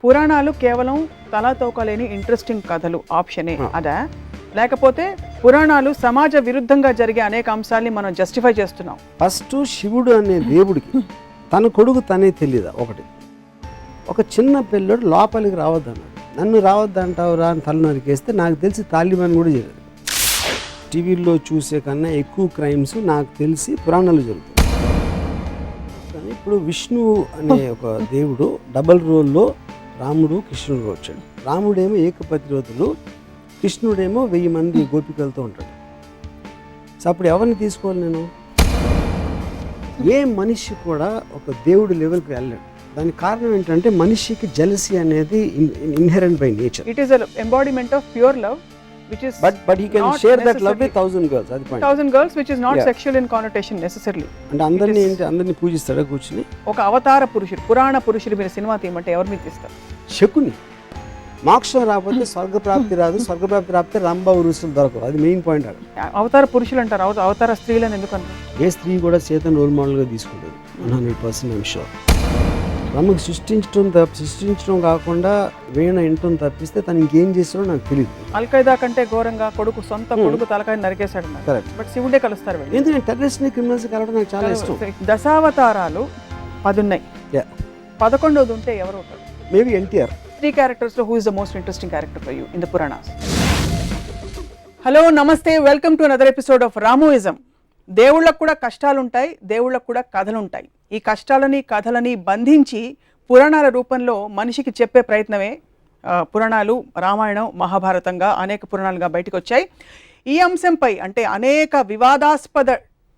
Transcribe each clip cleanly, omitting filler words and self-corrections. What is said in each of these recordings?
పురాణాలు కేవలం తలాతోకలేని ఇంట్రెస్టింగ్ కథలు ఆప్షనే అదా, లేకపోతే పురాణాలు సమాజ విరుద్ధంగా జరిగే అనేక అంశాల్ని మనం జస్టిఫై చేస్తున్నాం? ఫస్ట్ శివుడు అనే దేవుడికి తన కొడుకు తనే తెలియదా? ఒకటి, ఒక చిన్న పిల్లడు లోపలికి రావద్దన్నాడు. నన్ను రావద్దంటావురా అని తల నరికేస్తే నాకు తెలిసి తాలిబాన్ కూడా చేయలేదు. టీవీల్లో చూసే కన్నా ఎక్కువ క్రైమ్స్ నాకు తెలిసి పురాణాలు జరుగుతాయి. కానీ ఇప్పుడు విష్ణువు అనే ఒక దేవుడు డబల్ రోల్లో రాముడు కృష్ణుడు వచ్చాడు. రాముడేమో ఏకపతిరోతులు, కృష్ణుడేమో 1000 మంది గోపికలతో ఉంటాడు. సో అప్పుడు ఎవరిని తీసుకోవాలి నేను? ఏ మనిషి కూడా ఒక దేవుడి లెవెల్కి వెళ్ళాడు. దానికి కారణం ఏంటంటే మనిషికి జెలసీ అనేది inherent by nature. It is embodiment of pure love which is but he can share that love with 1000 girls. అది point. 1000 girls which is not sexual in connotation necessarily. అంటే అందరినీ పూజిస్తాడా కూర్చుని? ఒక అవతార పురుషుడు, పురాణ పురుషుడు మీరు సినిమా తీయమంటే ఎవరు మీరు తీస్తారు? శకుని. మోక్షం రాకపోతే స్వర్గప్రాప్తి రాదు, స్వర్గప్రాప్తి రాకపోతే రంభ ఉరుసులు దొరకవు. అది మెయిన్ పాయింట్. అవతార పురుషులు అంటారు, అవతార స్త్రీలను ఎందుకు అంటారు? ఏ స్త్రీ కూడా సీతను రోల్ మోడల్గా తీసుకుంటుంది. 100% ఐమ్ షూర్. రమ్మకి సృష్టించడం కాకుండా వీణ ఇంటం తప్పిస్తే తను ఇంకేం చేస్తాడో నాకు తెలియదు. అల్ఖైదా కంటే ఘోరంగా సొంత కొడుకు తలకాయ నరికేశాడు. బట్ శివుడే కలుస్తారు. ఎందుకంటే టెర్రరిస్ట్ క్రిమినల్స్ కలవడం నాకు చాలా ఇష్టం. దశావతారాలు 10 ఉన్నాయి. 11వది ఉంటే ఎవరు అవుతారు? మేబీ ఎన్టీఆర్. 3 characters లో who is the most interesting character for you in the Puranas? Hello, namaste, welcome to another episode of Ramuism. దేవుళ్ళకు కూడా కష్టాలుంటాయి, దేవుళ్ళకు కూడా కథలుంటాయి. ఈ కష్టాలని కథలని బంధించి పురాణాల రూపంలో మనిషికి చెప్పే ప్రయత్నమే పురాణాలు. రామాయణం, మహాభారతంగా అనేక పురాణాలుగా బయటకు వచ్చాయి. ఈ అంశంపై అంటే అనేక వివాదాస్పద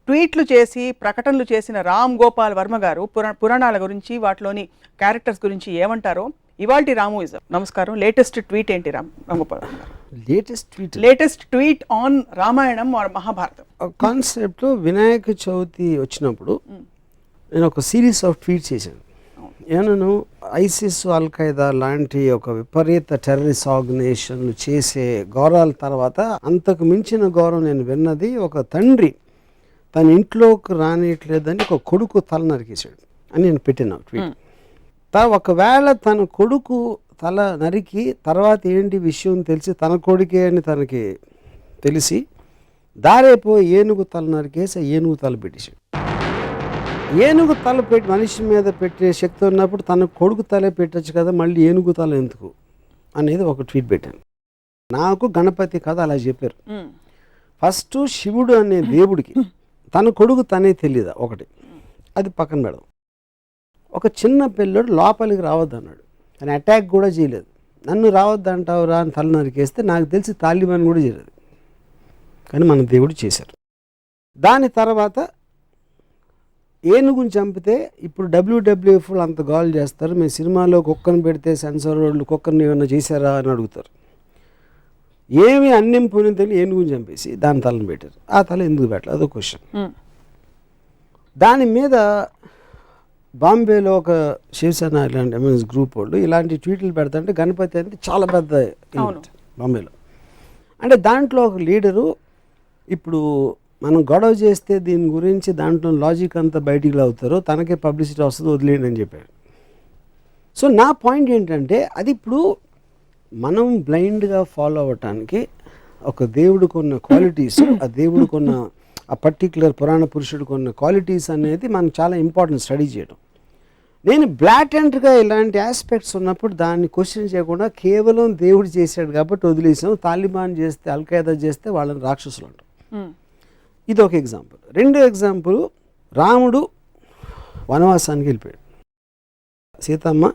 ట్వీట్లు చేసి ప్రకటనలు చేసిన రామ్ గోపాల్ వర్మ గారు పురాణాల గురించి, వాటిలోని క్యారెక్టర్స్ గురించి ఏమంటారో ఇవాల్టి రామోయిజం. నమస్కారం. లేటెస్ట్ ట్వీట్ ఏంటి Ram Gopal Varma garu? Latest tweet on Ramayanam or Mahabharatam concept. Vinayaka Chavithi వచ్చినప్పుడు నేను ఒక సిరీస్ ఆఫ్ ట్వీట్స్ చేశాను. ఏమన్నాను? ఐసిస్, అల్ఖైదా లాంటి ఒక విపరీత టెర్రరిస్ట్ ఆర్గనైజేషన్లు చేసే గౌరవాల తర్వాత అంతకు మించిన గౌరవం నేను విన్నది, ఒక తండ్రి తన ఇంట్లోకి రానియట్లేదని ఒక కొడుకు తల నరికేశాడు అని నేను పెట్టిన ట్వీట్. ఒకవేళ తన కొడుకు తల నరికి తర్వాత ఏంటి విషయం తెలిసి తన కొడుకే అని తనకి తెలిసి దారేపోయి ఏనుగు తల నరికేసి ఏనుగు తల పెట్టేశాడు. ఏనుగు తల పెట్టి మనిషి మీద పెట్టే శక్తి ఉన్నప్పుడు తన కొడుకు తలే పెట్టచ్చు కదా, మళ్ళీ ఏనుగు తల ఎందుకు అనేది ఒక ట్వీట్ పెట్టాను. నాకు గణపతి కథ అలా చెప్పారు. ఫస్ట్ శివుడు అనే దేవుడికి తన కొడుకు తనే తెలియదా? ఒకటి, అది పక్కన పెడదాం. ఒక చిన్న పిల్లడు లోపలికి రావద్దన్నాడు. కానీ అటాక్ కూడా చేయలేదు. నన్ను రావద్దంటావురా అని తల నరికేస్తే నాకు తెలిసి తాలిబాన్ కూడా చేయలేదు. కానీ మన దేవుడు చేశారు. దాని తర్వాత ఏనుగుని చంపితే ఇప్పుడు WWF అంత గోల్ చేస్తారు. మేము సినిమాలో కుక్కను పెడితే సెన్సార్ వాళ్ళు కుక్కర్ని ఏమైనా చేశారా అని అడుగుతారు. ఏమి అన్నం పోయిన తెలియదు, ఏనుగుని చంపేసి దాని తలను పెట్టారు. ఆ తల ఎందుకు పెట్టలేదు? అదో క్వశ్చన్. దాని మీద బాంబేలో ఒక శివసేన ఇలాంటి ఎంఎస్ గ్రూప్ వాళ్ళు ఇలాంటి ట్వీట్లు పెడతాంటే గణపతి అంటే చాలా పెద్ద ఈవెంట్ బాంబేలో. అంటే దాంట్లో ఒక లీడరు ఇప్పుడు మనం గొడవ చేస్తే దీని గురించి దాంట్లో లాజిక్ అంతా బయటికి అవుతారో తనకే పబ్లిసిటీ వస్తుంది, వదిలేయండి అని చెప్పాడు. సో నా పాయింట్ ఏంటంటే అది ఇప్పుడు మనం బ్లైండ్గా ఫాలో అవ్వటానికి ఒక దేవుడికి ఉన్న క్వాలిటీస్, ఆ దేవుడికి ఉన్న ఆ పర్టిక్యులర్ పురాణ పురుషుడికి ఉన్న క్వాలిటీస్ అనేది మనకు చాలా ఇంపార్టెంట్ స్టడీ చేయడం. నేను బ్లాటెంట్గా ఇలాంటి ఆస్పెక్ట్స్ ఉన్నప్పుడు దాన్ని క్వశ్చన్ చేయకుండా కేవలం దేవుడు చేశాడు కాబట్టి వదిలేసాం. తాలిబాన్ చేస్తే, అల్ఖైదా చేస్తే వాళ్ళని రాక్షసులు అంటాం. ఇది ఒక ఎగ్జాంపుల్. రెండో ఎగ్జాంపుల్, రాముడు వనవాసానికి వెళ్ళిపోయాడు. సీతమ్మ,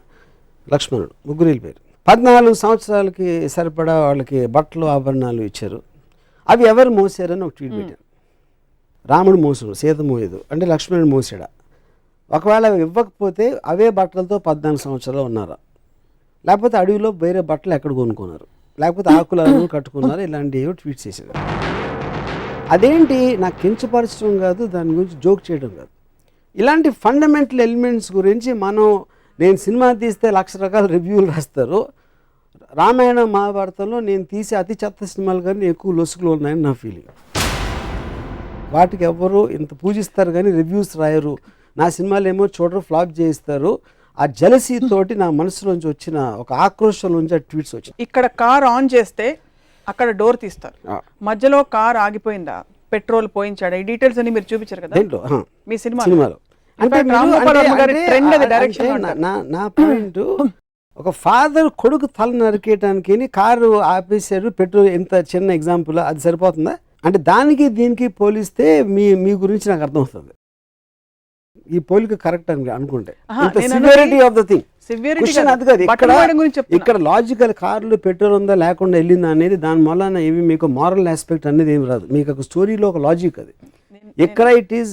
లక్ష్మణుడు ముగ్గురు వెళ్ళిపోయారు. 14 సంవత్సరాలకి సరిపడా వాళ్ళకి బట్టలు ఆభరణాలు ఇచ్చారు. అవి ఎవరు మోసారని ఒక ట్వీట్ పెట్టారు. రాముడు మోసాడు, సీత మోయదు అంటే లక్ష్మణుడు మోసాడా? ఒకవేళ ఇవ్వకపోతే అవే బట్టలతో 14 సంవత్సరాలు ఉన్నారా? లేకపోతే అడవిలో వేరే బట్టలు ఎక్కడ కొనుక్కున్నారు? లేకపోతే ఆకులను కట్టుకున్నారు? ఇలాంటివి ట్వీట్ చేశారు. అదేంటి నాకు కించపరచడం కాదు, దాని గురించి జోక్ చేయడం కాదు. ఇలాంటి ఫండమెంటల్ ఎలిమెంట్స్ గురించి నేను సినిమా తీస్తే 1,00,000 రకాల రివ్యూలు రాస్తారు. రామాయణ మహాభారతంలో నేను తీసే అతి చెత్త సినిమాలు కానీ ఎక్కువ లొసుగులు ఉన్నాయని నా ఫీలింగ్. వాటికి ఎవ్వరు ఇంత పూజిస్తారు కానీ రివ్యూస్ రాయరు. నా సినిమాలు ఏమో చూడరు, ఫ్లాప్ చేయిస్తారు. ఆ జలసీ తోటి నా మనసులోంచి వచ్చిన ఒక ఆక్రోషంలోంచి ఆ ట్వీట్స్ వచ్చినాయి. ఇక్కడ కార్ ఆన్ చేస్తే అక్కడ డోర్ తీస్తారు, మధ్యలో కార్ ఆగిపోయిందా, పెట్రోల్ పోయించాడా, ఈ డీటెయిల్స్ అన్ని మీరు చూపించారు కదా దేంట్లో మీ సినిమాలో. అంటే నా పాయింట్, ఒక ఫాదర్ కొడుకు తల నరికేయటానికి కారు ఆపేశారు, పెట్రోల్, ఎంత చిన్న ఎగ్జాంపుల్, అది సరిపోతుందా? అంటే దానికి దీనికి పోలిస్తే మీ గురించి నాకు అర్థమవుతుంది. ఈ పోలిక కరెక్ట్ అని అనుకుంటే severity of the thing, question అది కాదు. ఇక్కడ లాజికల్ కార్లు పెట్రోల్ ఉందా లేకుండా వెళ్ళిందా అనేది దాని వలన ఏమి మీకు మారల్ ఆస్పెక్ట్ అనేది ఏమి రాదు. మీకు ఒక స్టోరీలో ఒక లాజిక్ అది. ఇక్కడ it is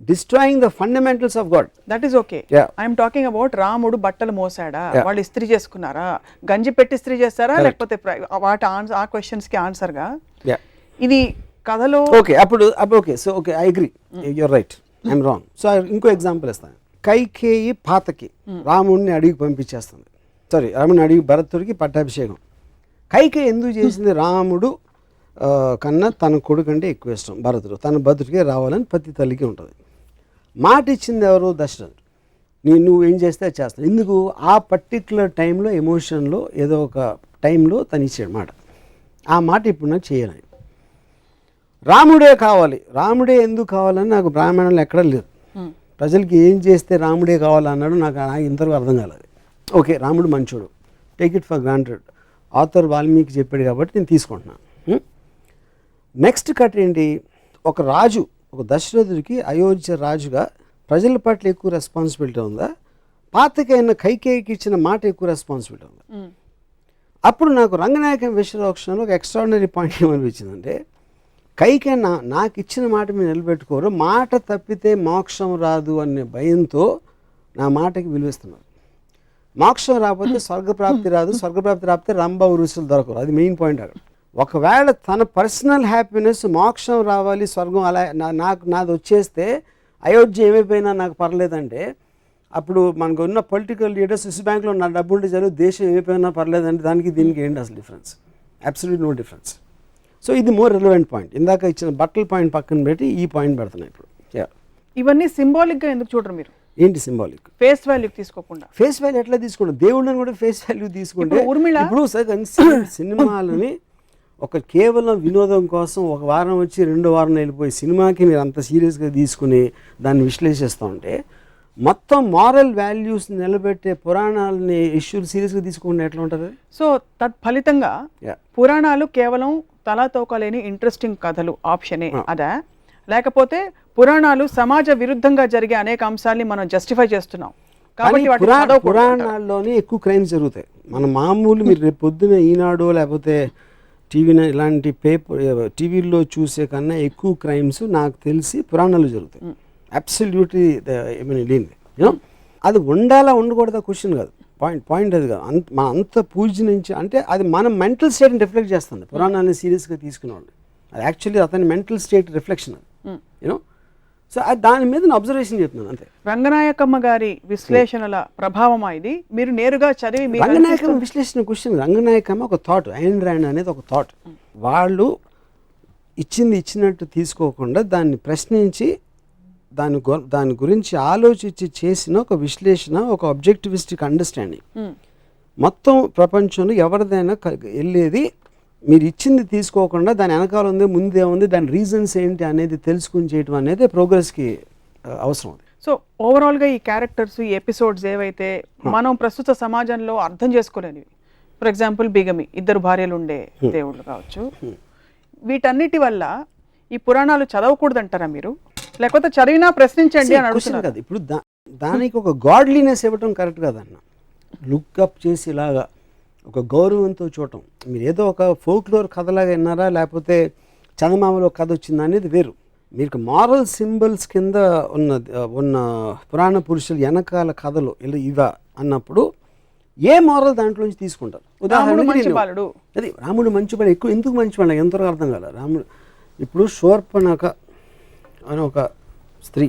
destroying the fundamentals of God. That is okay. I'm talking about రాముడు బట్టలు మోసాడా, వాళ్ళు ఇస్త్రీ చేసుకున్నారా, గంజి పెట్టి ఇస్త్రీ చేస్తారా, లేకపోతే వాటి ఆ క్వశ్చన్స్ కి ఆన్సర్ గా ఇది కథలో ఓకే. అప్పుడు okay, so okay, I agree, you're right, I'm wrong. So ఇంకో ఎగ్జాంపుల్ ఇస్తాను. కైకేయి పాతకి రాముడిని అడిగి పంపించేస్తుంది, సారీ రాముడిని అడిగి భరతుడికి పట్టాభిషేకం. కైకేయి ఎందుకు చేసింది? రాముడు కన్నా తన కొడుకు అంటే ఎక్కువ ఇష్టం భరతుడు, తన భరతుడికే రావాలని ప్రతి తల్లికి ఉంటుంది. మాట ఇచ్చింది ఎవరు? దశరథుడు. నువ్వు ఏం చేస్తే అది చేస్తాను. ఎందుకు? ఆ పర్టిక్యులర్ టైంలో ఎమోషన్లో ఏదో ఒక టైంలో తను ఇచ్చాడు మాట. ఆ మాట ఇప్పుడు నాకు చేయాలని. రాముడే కావాలి, రాముడే ఎందుకు కావాలని నాకు బ్రాహ్మణులు ఎక్కడ లేదు. ప్రజలకి ఏం చేస్తే రాముడే కావాలన్నాడు నాకు ఇంతవరకు అర్థం కాలేదు. ఓకే, రాముడు మంచోడు, take it for granted, author Valmiki చెప్పాడు కాబట్టి నేను తీసుకుంటున్నాను. నెక్స్ట్ కట్ ఏంటి? ఒక రాజు, ఒక దశరథుడికి అయోధ్య రాజుగా ప్రజల పట్ల ఎక్కువ రెస్పాన్సిబిలిటీ ఉందా, పాతకైన కైకేయికి ఇచ్చిన మాట ఎక్కువ రెస్పాన్సిబిలిటీ ఉందా? అప్పుడు నాకు రంగనాయకం విశ్వరోక్షణలో ఒక ఎక్స్ట్రాడినరీ పాయింట్ ఏమనిపించిందంటే, కైకే నాకు ఇచ్చిన మాట మీరు నిలబెట్టుకోరు, మాట తప్పితే మోక్షం రాదు అనే భయంతో నా మాటకి విలువిస్తున్నారు. మోక్షం రాకపోతే స్వర్గప్రాప్తి రాదు, స్వర్గప్రాప్తి రాకపోతే రంభ ఉరుసులు దొరకరు. అది మెయిన్ పాయింట్ అక్కడ. ఒకవేళ తన పర్సనల్ హ్యాపీనెస్, మోక్షం రావాలి, స్వర్గం అలా నాది వచ్చేస్తే అయోధ్య ఏమైపోయినా నాకు పర్లేదంటే, అప్పుడు మనకు ఉన్న పొలిటికల్ లీడర్స్ స్విస్ బ్యాంక్లో నా డబ్బు ఉంటే చదువు దేశం ఏమైపోయినా పర్లేదంటే దానికి దీనికి ఏంటి అసలు difference? Absolute no difference. So ఇది మోర్ రిలవెంట్ పాయింట్. ఇందాక ఇచ్చిన బట్టల పాయింట్ పక్కన పెట్టి ఈ పాయింట్ పెడుతున్నాయి ఇప్పుడు. ఇవన్నీ సింబాలిక్గా ఎందుకు చూడరు మీరు? ఏంటి సింబాలిక్? ఫేస్ వాల్యూ తీసుకోకుండా. ఫేస్ వాల్యూ ఎట్లా తీసుకుంటాం? దేవుళ్ళని కూడా ఫేస్ వాల్యూ తీసుకుంటే ఇప్పుడు సినిమాలని ఒక కేవలం వినోదం కోసం ఒక వారం వచ్చి 2 వారం వెళ్ళిపోయి సినిమాకి మీరు అంత సీరియస్గా తీసుకుని దాన్ని విశ్లేషిస్తూ ఉంటే, మొత్తం మారల్ వాల్యూస్ నిలబెట్టే పురాణాలని ఇష్యూలు సీరియస్గా తీసుకుంటే ఎట్లా ఉంటుంది? సో తత్ఫలితంగా పురాణాలు కేవలం తలా తోకలేని ఇంట్రెస్టింగ్ కథలు ఆప్షనే అదా, లేకపోతే పురాణాలు సమాజ విరుద్ధంగా జరిగే అనేక అంశాలని మనం జస్టిఫై చేస్తున్నాం కాబట్టి పురాణాల్లోనే ఎక్కువ క్రైమ్స్ జరుగుతాయి. మన మామూలు మీరు రేపు పొద్దున ఈనాడు లేకపోతే ఇలాంటి టీవీల్లో చూసే కన్నా ఎక్కువ క్రైమ్స్ నాకు తెలిసి పురాణాలు జరుగుతాయి. అబ్సల్యూట్లీ లేనిది. యూనో అది ఉండాలా ఉండకూడదా క్వశ్చన్ కాదు, పాయింట్ అది కాదు. అంత పూజ నుంచి అంటే అది మన మెంటల్ స్టేట్ని రిఫ్లెక్ట్ చేస్తుంది. పురాణాన్ని సీరియస్గా తీసుకునేవాళ్ళు అది యాక్చువల్లీ అతని మెంటల్ స్టేట్ రిఫ్లెక్షన్ అది. యూనో సో దాని మీద నేను అబ్జర్వేషన్ చెప్తున్నాను అంతే. రంగనాయకమ్మ గారి విశ్లేషణల ప్రభావం ఇది మీరు నేరుగా చదివి. రంగనాయకమ్మ విశ్లేషణ క్వశ్చన్, రంగనాయకమ్మ ఒక థాట్, ఐన్ ర్యాండ్ అనేది ఒక థాట్. వాళ్ళు ఇచ్చినట్టు తీసుకోకుండా దాన్ని ప్రశ్నించి దాని గురించి ఆలోచించి చేసిన ఒక విశ్లేషణ, ఒక ఆబ్జెక్టివిస్టిక్ అండర్స్టాండింగ్. మొత్తం ప్రపంచంలో ఎవరిదైనా వెళ్ళేది మీరు ఇచ్చింది తీసుకోకుండా దాని వెనకాల ఉంది, ముందే ఉంది, దాని రీజన్స్ ఏంటి అనేది తెలుసుకుని చేయటం అనేది ప్రోగ్రెస్కి అవసరం. సో ఓవరాల్గా ఈ క్యారెక్టర్స్, ఈ ఎపిసోడ్స్ ఏవైతే మనం ప్రస్తుత సమాజంలో అర్థం చేసుకోలేనివి, ఫర్ ఎగ్జాంపుల్ బిగమి, 2 భార్యలు ఉండే దేవుళ్ళు కావచ్చు, వీటన్నిటి వల్ల ఈ పురాణాలు చదవకూడదంటారా మీరు, లేకపోతే చదివినా ప్రశ్నించండి అని అడుగుతున్నారు కదా. ఇప్పుడు దానికి ఒక గాడ్లీనెస్ ఇవ్వటం కరెక్ట్ కాదన్న. లుక్అప్ చేసి ఇలాగా ఒక గౌరవంతో చూడటం. మీరు ఏదో ఒక ఫోక్లోర్ కథలాగా విన్నారా, లేకపోతే చందమామలో కథ వచ్చిందా అనేది వేరు. మీకు మారల్ సింబల్స్ కింద ఉన్న పురాణ పురుషులు వెనకాల కథలు ఇవా అన్నప్పుడు ఏ మారల్ దాంట్లోంచి తీసుకుంటారు? ఉదాహరణకి అది రాముడు మంచివాడు, ఎక్కువ ఎందుకు మంచివాడు ఎంతవరకు అర్థం కాలే. రాముడు ఇప్పుడు శూర్పణఖ అని ఒక స్త్రీ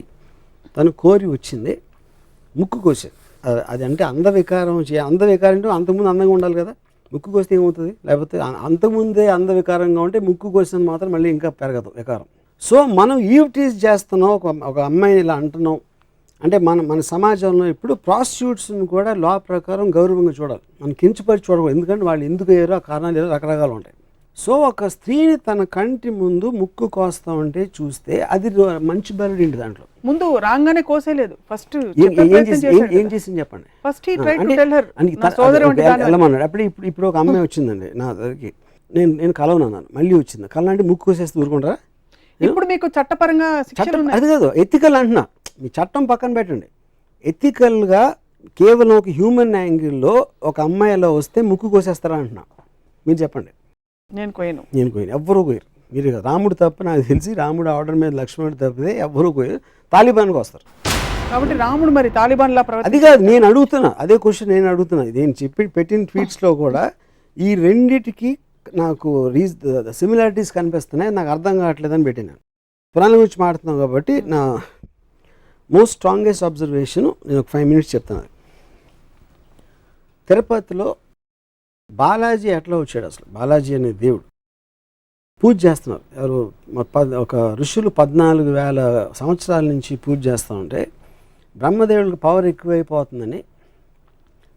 తను కోరి వచ్చింది, ముక్కు కోసేది. అది అంటే అందవికారం అంటే అంతకుముందు అందంగా ఉండాలి కదా, ముక్కు కోస్తే ఏమవుతుంది? లేకపోతే అంతకుముందే అందవికారంగా ఉంటే ముక్కు కోసిన మాత్రం మళ్ళీ ఇంకా పెరగదు వికారం. సో మనం ఈవ్ టీజ్ చేస్తున్నాం, ఒక అమ్మాయిని ఇలా అంటున్నాం అంటే మన సమాజంలో ఇప్పుడు ప్రాస్టిట్యూట్స్ని కూడా లా ప్రకారం గౌరవంగా చూడాలి, మనం కించపరిచి చూడకూడదు. ఎందుకంటే వాళ్ళు ఎందుకు అయ్యారో ఆ కారణాలు ఏదో రకరకాలు ఉంటాయి. సో ఒక స్త్రీని తన కంటి ముందు ముక్కు కోస్తా ఉంటే చూస్తే అది మంచి బలుడు ఇంటి దాంట్లో ముందు రాగానే కోసేలేదు, ఫస్ట్ ఏం చేసింది చెప్పండి. First he tried to tell her నా సోదరి వంటి దాన్ని వెళ్ళమన్నాడు. అప్పుడు ఇప్పుడు ఒక అమ్మాయి వచ్చిందండి నా దగ్గరికి, నేను కలవనన్నాను, మళ్ళీ వచ్చింది కలనంటే ముక్కు కోసేస్తే ఊరుకుంటారా? ఇప్పుడు మీకు చట్టపరంగా శిక్షలు ఉన్నాయి. అది కాదు, ఎథికల్ అంటున్నా, మీ చట్టం పక్కన పెట్టండి. ఎథికల్గా కేవలం ఒక హ్యూమన్ యాంగిల్లో ఒక అమ్మాయిలో వస్తే ముక్కు కోసేస్తారా అంటున్నా. మీరు చెప్పండి. నేను కోయను ఎవ్వరూ కోయరు. మీరు రాముడు తప్ప నాకు తెలిసి రాముడు ఆర్డర్ మీద లక్ష్మణుడు తప్పితే ఎవ్వరూ కోయరు. తాలిబాన్కి వస్తారు. కాబట్టి రాముడు మరి తాలిబాన్ లా అది కాదు నేను అడుగుతున్నా, అదే క్వశ్చన్ నేను అడుగుతున్నా. నేను పెట్టిన ట్వీట్స్లో కూడా ఈ రెండిటికి నాకు సిమిలారిటీస్ కనిపిస్తున్నాయి, నాకు అర్థం కావట్లేదని పెట్టినాను. పురాణం గురించి మాట్లాడుతున్నాం కాబట్టి నా మోస్ట్ స్ట్రాంగెస్ట్ అబ్జర్వేషన్ నేను ఒక 5 minutes చెప్తాను. తిరుపతిలో బాలాజీ ఎట్లా వచ్చాడు? అసలు బాలాజీ అనే దేవుడు పూజ చేస్తున్నారు. ఎవరు ఒక ఋషులు 14,000 సంవత్సరాల నుంచి పూజ చేస్తూ ఉంటే బ్రహ్మదేవుడికి పవర్ ఎక్కువైపోతుందని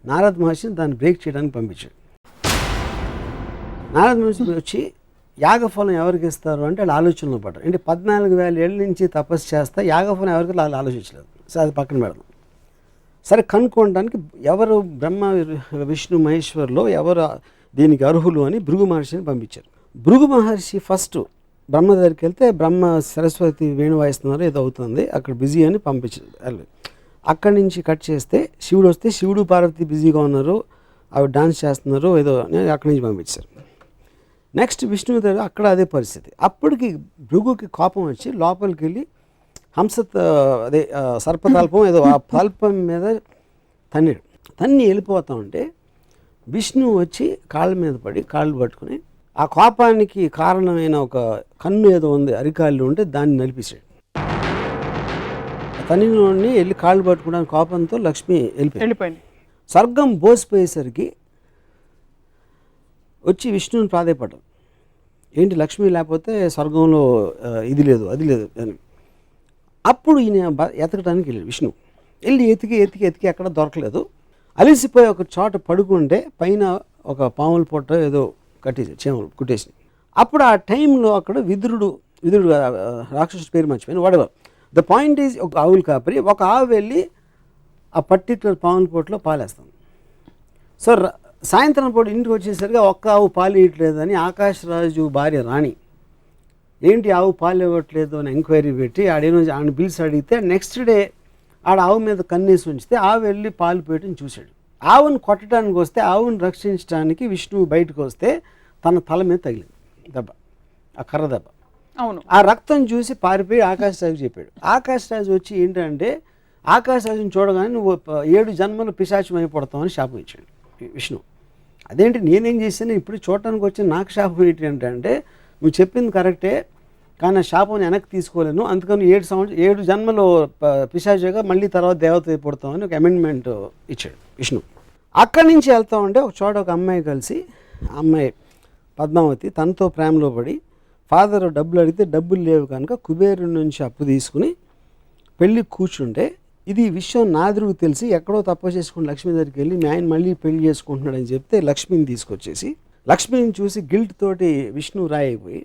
నారద మహర్షిని దాన్ని బ్రేక్ చేయడానికి పంపించాడు. నారద మహర్షి వచ్చి యాగఫలం ఎవరికి ఇస్తారు అంటే వాళ్ళు ఆలోచనలో పడ్డారు. అంటే 14,000 ఏళ్ళ నుంచి తపస్సు చేస్తా యాగఫలం ఎవరికి వాళ్ళు ఆలోచించలేదు. సో అది పక్కన పెడదాం. సరే కనుక్కోవడానికి ఎవరు బ్రహ్మ విష్ణు మహేశ్వర్లో ఎవరు దీనికి అర్హులు అని భృగు మహర్షిని పంపించారు. భృగు మహర్షి ఫస్ట్ బ్రహ్మ దగ్గరికి వెళ్తే బ్రహ్మ సరస్వతి వేణు వాయిస్తున్నారు ఏదో అవుతుంది అక్కడ బిజీ అని పంపించారు. అక్కడి నుంచి కట్ చేస్తే శివుడు వస్తే శివుడు పార్వతి బిజీగా ఉన్నారు, అవి డాన్స్ చేస్తున్నారు ఏదో అక్కడి నుంచి పంపించారు. నెక్స్ట్ విష్ణువు దగ్గర అక్కడ అదే పరిస్థితి. అప్పటికి భృగుకి కోపం వచ్చి లోపలికి వెళ్ళి అదే సర్పతల్పం ఏదో ఆ తల్పం మీద తన్ని వెళ్ళిపోతా ఉంటే విష్ణువు వచ్చి కాళ్ళ మీద పడి కాళ్ళు పట్టుకుని ఆ కోపానికి కారణమైన ఒక కన్ను ఏదో ఉంది అరికాళ్ళు ఉంటే దాన్ని నలిపేశాడు. తనిలోని వెళ్ళి కాళ్ళు పట్టుకోవడానికి కోపంతో లక్ష్మి వెళ్ళిపోయింది. స్వర్గం బోసిపోయేసరికి వచ్చి విష్ణువుని ప్రాధేయపడ్డాడు. ఏంటి లక్ష్మి లేకపోతే స్వర్గంలో ఇది లేదు అది లేదు అని. అప్పుడు ఈయన ఎతకడానికి వెళ్ళాడు. విష్ణు వెళ్ళి ఎతికి ఎక్కడ దొరకలేదు. అలిసిపోయి ఒక చోట పడుకుంటే పైన ఒక పాముల పొట్ట ఏదో కట్టేసి చేమలు కుట్టేసి. అప్పుడు ఆ టైంలో అక్కడ విదురుడు రాక్షసుడి పేరు మర్చిపోయిన వాడేవారు. ద పాయింట్ ఈజ్ ఒక ఆవులు కాపరి ఒక ఆవు వెళ్ళి ఆ పర్టిక్యులర్ పాముల పొట్టలో పాలేస్తాం. సో సాయంత్రం పూట ఇంటికి వచ్చేసరికి ఒక్క ఆవు పాలు ఇవ్వట్లేదని ఆకాశరాజు భార్య రాణి ఏంటి ఆవు పాలు ఇవ్వట్లేదు అని ఎంక్వైరీ పెట్టి ఆడిని పిలిచి అడిగితే నెక్స్ట్ డే ఆడ ఆవు మీద కన్నేసి ఉంచితే ఆవు వెళ్ళి పాలు పెట్టని చూశాడు. ఆవును కొట్టడానికి వస్తే ఆవును రక్షించడానికి విష్ణువు బయటకు వస్తే తన తల మీద తగిలింది దెబ్బ, ఆ కర్ర దెబ్బ. అవును. ఆ రక్తం చూసి పారిపోయి ఆకాశరాజు చెప్పాడు. ఆకాశరాజు వచ్చి ఏంటంటే ఆకాశరాజుని చూడగానే నువ్వు 7 జన్మలు పిశాచం అయిపోతావని శాపం ఇచ్చాడు విష్ణు. అదేంటి నేనేం చేశాను ఇప్పుడు చూడటానికి వచ్చి నాకు శాపం ఏంటంటే నువ్వు చెప్పింది కరెక్టే కానీ ఆ శాపం వెనక్కి తీసుకోలేను, అందుకని 7 జన్మలో పిశాచిగా మళ్ళీ తర్వాత దేవత అయిపోతామని ఒక అమెండ్మెంట్ ఇచ్చాడు విష్ణు. అక్కడి నుంచి వెళ్తా ఉంటే ఒక చోట ఒక అమ్మాయి కలిసి అమ్మాయి పద్మావతి తనతో ప్రేమలో పడి ఫాదర్ డబ్బులు అడిగితే డబ్బులు లేవు కనుక కుబేరుడి నుంచి అప్పు తీసుకుని పెళ్ళికి కూర్చుంటే ఇది విషయం నాదురుకు తెలిసి ఎక్కడో తప్పు చేసుకుని లక్ష్మి దగ్గరికి వెళ్ళి మీ ఆయన మళ్ళీ పెళ్లి చేసుకుంటున్నాడని చెప్తే లక్ష్మిని తీసుకొచ్చేసి లక్ష్మిని చూసి గిల్ట్ తోటి విష్ణు రాయిపోయి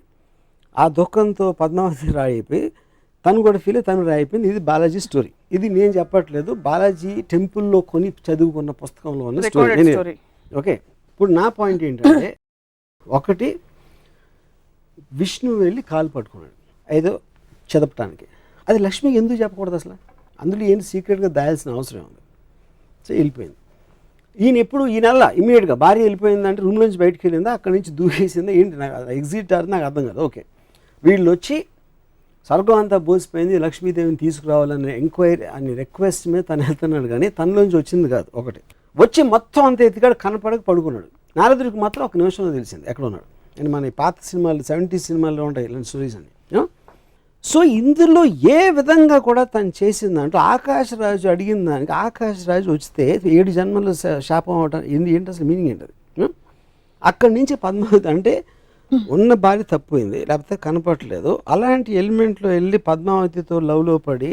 ఆ దుఃఖంతో పద్మావతి రాయిపోయి తను కూడా ఫీల్ తను రాయిపోయింది. ఇది బాలాజీ స్టోరీ. ఇది నేను చెప్పట్లేదు, బాలాజీ టెంపుల్లో కొని చదువుకున్న పుస్తకంలో ఉన్న స్టోరీ. ఓకే, ఇప్పుడు నా పాయింట్ ఏంటంటే ఒకటి విష్ణు వెళ్ళి కాలు పట్టుకున్నాడు ఏదో చదపటానికి, అది లక్ష్మికి ఎందుకు చెప్పకూడదు అసలు? అందులో ఏంటి సీక్రెట్గా దాయాల్సిన అవసరం ఉంది. సో వెళ్ళిపోయింది. ఈయన ఎప్పుడు ఈ నెల ఇమీడియట్గా భార్య వెళ్ళిపోయిందంటే రూమ్ నుంచి బయటకు వెళ్ళిందా అక్కడి నుంచి దూకేసిందా ఏంటి నాకు ఎగ్జిట్ అది నాకు అర్థం కాదు. ఓకే, వీళ్ళు వచ్చి స్వర్గం అంతా బోసిపోయింది లక్ష్మీదేవిని తీసుకురావాలనే ఎంక్వైరీ అని రిక్వెస్ట్ మీద తను వెళ్తున్నాడు కానీ తనలోంచి వచ్చింది కాదు. ఒకటి వచ్చి మొత్తం అంత ఎత్తికాడు కనపడక పడుకున్నాడు. నారదుడికి మాత్రం ఒక నిమిషంలో తెలిసింది ఎక్కడ ఉన్నాడు. అండ్ మన పాత సినిమాలు 70s సినిమాల్లో ఉంటాయి ఇలాంటి స్టోరీస్ అని. సో ఇందులో ఏ విధంగా కూడా తను చేసిందంటూ ఆకాశరాజు అడిగిన దానికి ఆకాశరాజు వస్తే 7 జన్మలు శాపం అవటం ఏంటి అసలు మీనింగ్ ఏంటది? అక్కడి నుంచి పద్మావతి అంటే ఉన్న భార్య తప్పిపోయింది, లేకపోతే కనపడలేదు, అలాంటి ఎలిమెంట్లో వెళ్ళి పద్మావతితో లవ్లో పడి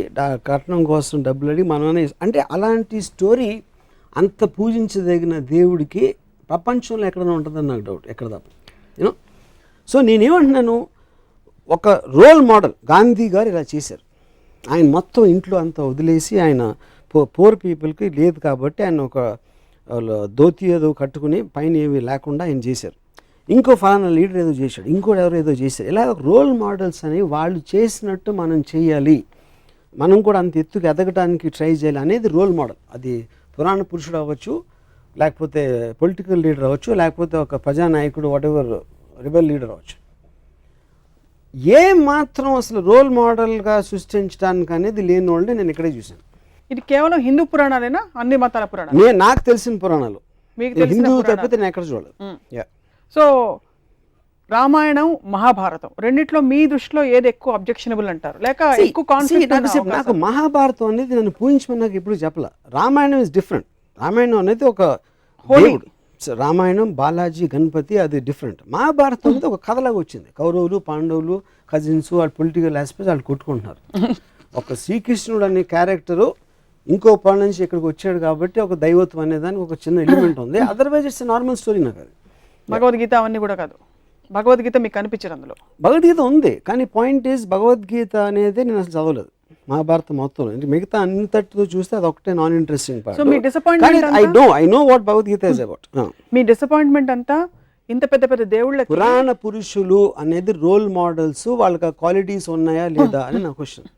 కట్నం కోసం డబ్బులు అడిగి మనమే అంటే అలాంటి స్టోరీ అంత పూజించదగిన దేవుడికి ప్రపంచంలో ఎక్కడైనా ఉంటుందని నాకు డౌట్, ఎక్కడ తప్ప యూనో. సో నేనేమంటున్నాను, ఒక రోల్ మోడల్ గాంధీ గారు ఇలా చేశారు. ఆయన మొత్తం ఇంట్లో అంతా వదిలేసి ఆయన పూర్ పీపుల్కి లేదు కాబట్టి ఆయన ఒక ధోతి ఏదో కట్టుకుని పైన ఏమీ లేకుండా ఆయన చేశారు. ఇంకో ఫలానా లీడర్ ఏదో చేశాడు, ఇంకోటి ఎవరో ఏదో చేశారు. ఇలా రోల్ మోడల్స్ అని వాళ్ళు చేసినట్టు మనం చేయాలి, మనం కూడా అంత ఎత్తుకు ఎదగడానికి ట్రై చేయాలి అనేది రోల్ మోడల్. అది పురాణ పురుషుడు అవ్వచ్చు, లేకపోతే పొలిటికల్ లీడర్ అవ్వచ్చు, లేకపోతే ఒక ప్రజానాయకుడు వాటెవర్ రిబెల్ లీడర్ అవ్వచ్చు. ఏ మాత్రం అసలు రోల్ మోడల్గా సృష్టించడానికి అనేది లేని వాళ్ళని నేను ఇక్కడే చూశాను. ఇది కేవలం హిందూ పురాణాలేనా, అన్ని మతాల పురాణాలు? నాకు తెలిసిన పురాణాలు, హిందువు తప్పితే నేను ఎక్కడ చూడలేదు. సో రామాయణం మహాభారతం రెండిట్లో మీ దృష్టిలో ఏది ఎక్కువ అబ్జెక్షనబుల్ అంటారు, లేక ఎక్కువ కాన్ఫ్లిక్ట్? నాకు మహాభారతం అనేది నన్ను పూజించమని నాకు ఎప్పుడు చెప్పలే. Ramayanam is different. రామాయణం అనేది ఒక దేవుడు, రామాయణం బాలాజీ గణపతి, అది డిఫరెంట్. మహాభారతం అనేది ఒక కథలాగా వచ్చింది. కౌరవులు పాండవులు కజిన్స్, వాళ్ళు పొలిటికల్ ఆస్పెక్ట్స్ వాళ్ళు కొట్టుకుంటున్నారు. ఒక శ్రీకృష్ణుడు అనే క్యారెక్టరు ఇంకో పని నుంచి ఇక్కడికి వచ్చాడు కాబట్టి ఒక దైవత్వం అనే దానికి ఒక చిన్న ఎలిమెంట్ ఉంది. Otherwise it's normal story. నాకు అది భగవద్గీత అవన్నీ కూడా కాదు. భగవద్గీత మీకు కనిపించదు అందులో? భగవద్గీత ఉంది, కానీ పాయింట్ ఈజ్ భగవద్గీత అనేది నేను అసలు చదవలేదు మహాభారతం మొత్తం. మిగతా అంతటితో చూస్తే అది ఒకటే non interesting part. So me disappointment, I know what Bhagavad Gita is about. Me disappointment అంతా ఇంత పెద్ద పెద్ద దేవుళ్ళ పురాణ పురుషులు అనేది రోల్ మోడల్స్, వాళ్ళకి క్వాలిటీస్ ఉన్నాయా లేదా అని నా క్వశ్చన్.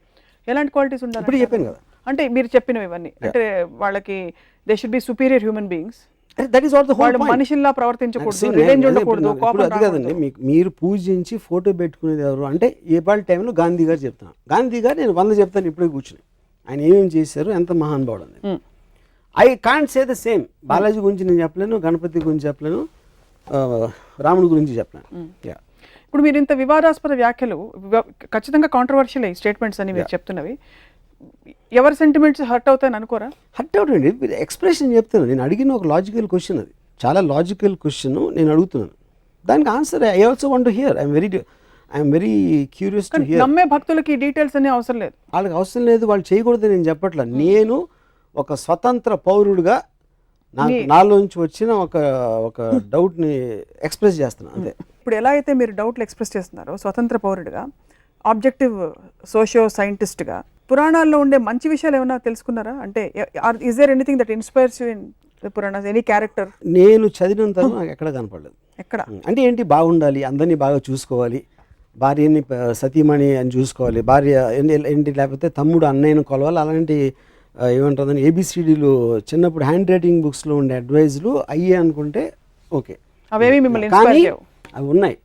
ఎలాంటి క్వాలిటీస్ ఉండాలి? ఇప్పుడు చెప్పాను కదా, అంటే మీరు చెప్పినవి ఇవన్నీ, అంటే వాళ్ళకి they should be superior human beings. That is all the whole point. మనిషిలా ప్రవర్తించకూడదు, రివెంజ్ ఉండకూడదు, కోపం అది కదండి. మీరు పూజించి ఫోటో పెట్టుకునేది ఎవరు అంటే ఏపాటి టైంలో గాంధీ గారు చెప్తాను. గాంధీ గారు నేను 100 చెప్తాను ఇప్పుడే కూర్చుని, ఆయన ఏమేమి చేశారు, ఎంత మహానుభావుడు అని. I can't say the same. Balaji గురించి నేను చెప్పలేను, గణపతి గురించి చెప్పలేను, రాముడి గురించి చెప్పలేను. ఇప్పుడు మీరు ఇంత వివాదాస్పద వ్యాఖ్యలు, ఖచ్చితంగా కాంట్రవర్షియల్ స్టేట్మెంట్స్ అని మీరు చెప్తున్నవి, ఎవరి సెంటిమెంట్స్ హర్ట్ అవుతాయని అనుకోరా? హర్ట్ అవుతాయండి. ఎక్స్ప్రెషన్ చెప్తాను. నేను అడిగిన ఒక లాజికల్ క్వశ్చన్, అది చాలా లాజికల్ క్వశ్చన్ నేను అడుగుతున్నాను, దానికి answer I also want to hear. I'm very curious to hear. నమ్మే భక్తులకి డీటెయిల్స్ అనే అవసరం లేదు, వాళ్ళకి అవసరం లేదు, వాళ్ళు చేయకూడదు నేను చెప్పట్లా. నేను ఒక స్వతంత్ర పౌరుడిగా నాలో నుంచి వచ్చిన ఒక డౌట్ని ఎక్స్ప్రెస్ చేస్తున్నాను అంతే. ఇప్పుడు ఎలా అయితే మీరు డౌట్లు ఎక్స్ప్రెస్ చేస్తున్నారో స్వతంత్ర పౌరుడిగా, ఆబ్జెక్టివ్ సోషియో సైంటిస్ట్గా, పురాణాల్లో ఉండే మంచి విషయాలు ఏమైనా తెలుసుకున్నారా? అంటే is there anything that inspires you in the Puranas, any character? నేను చదివినంత నాకు ఎక్కడ కనపడలేదు. ఎక్కడ అంటే ఏంటి, బాగుండాలి, అందరినీ బాగా చూసుకోవాలి, భార్యని సతీమణి అని చూసుకోవాలి, భార్య ఏంటి, లేకపోతే తమ్ముడు అన్నయ్యను కొలవాలి, అలాంటి ఏమంటుందని ఏబిసిడీలు చిన్నప్పుడు హ్యాండ్ రైటింగ్ బుక్స్లో ఉండే అడ్వైజులు అయ్యే అనుకుంటే ఓకే, అవేవి మిమ్మల్ని కానీ అవి ఉన్నాయి.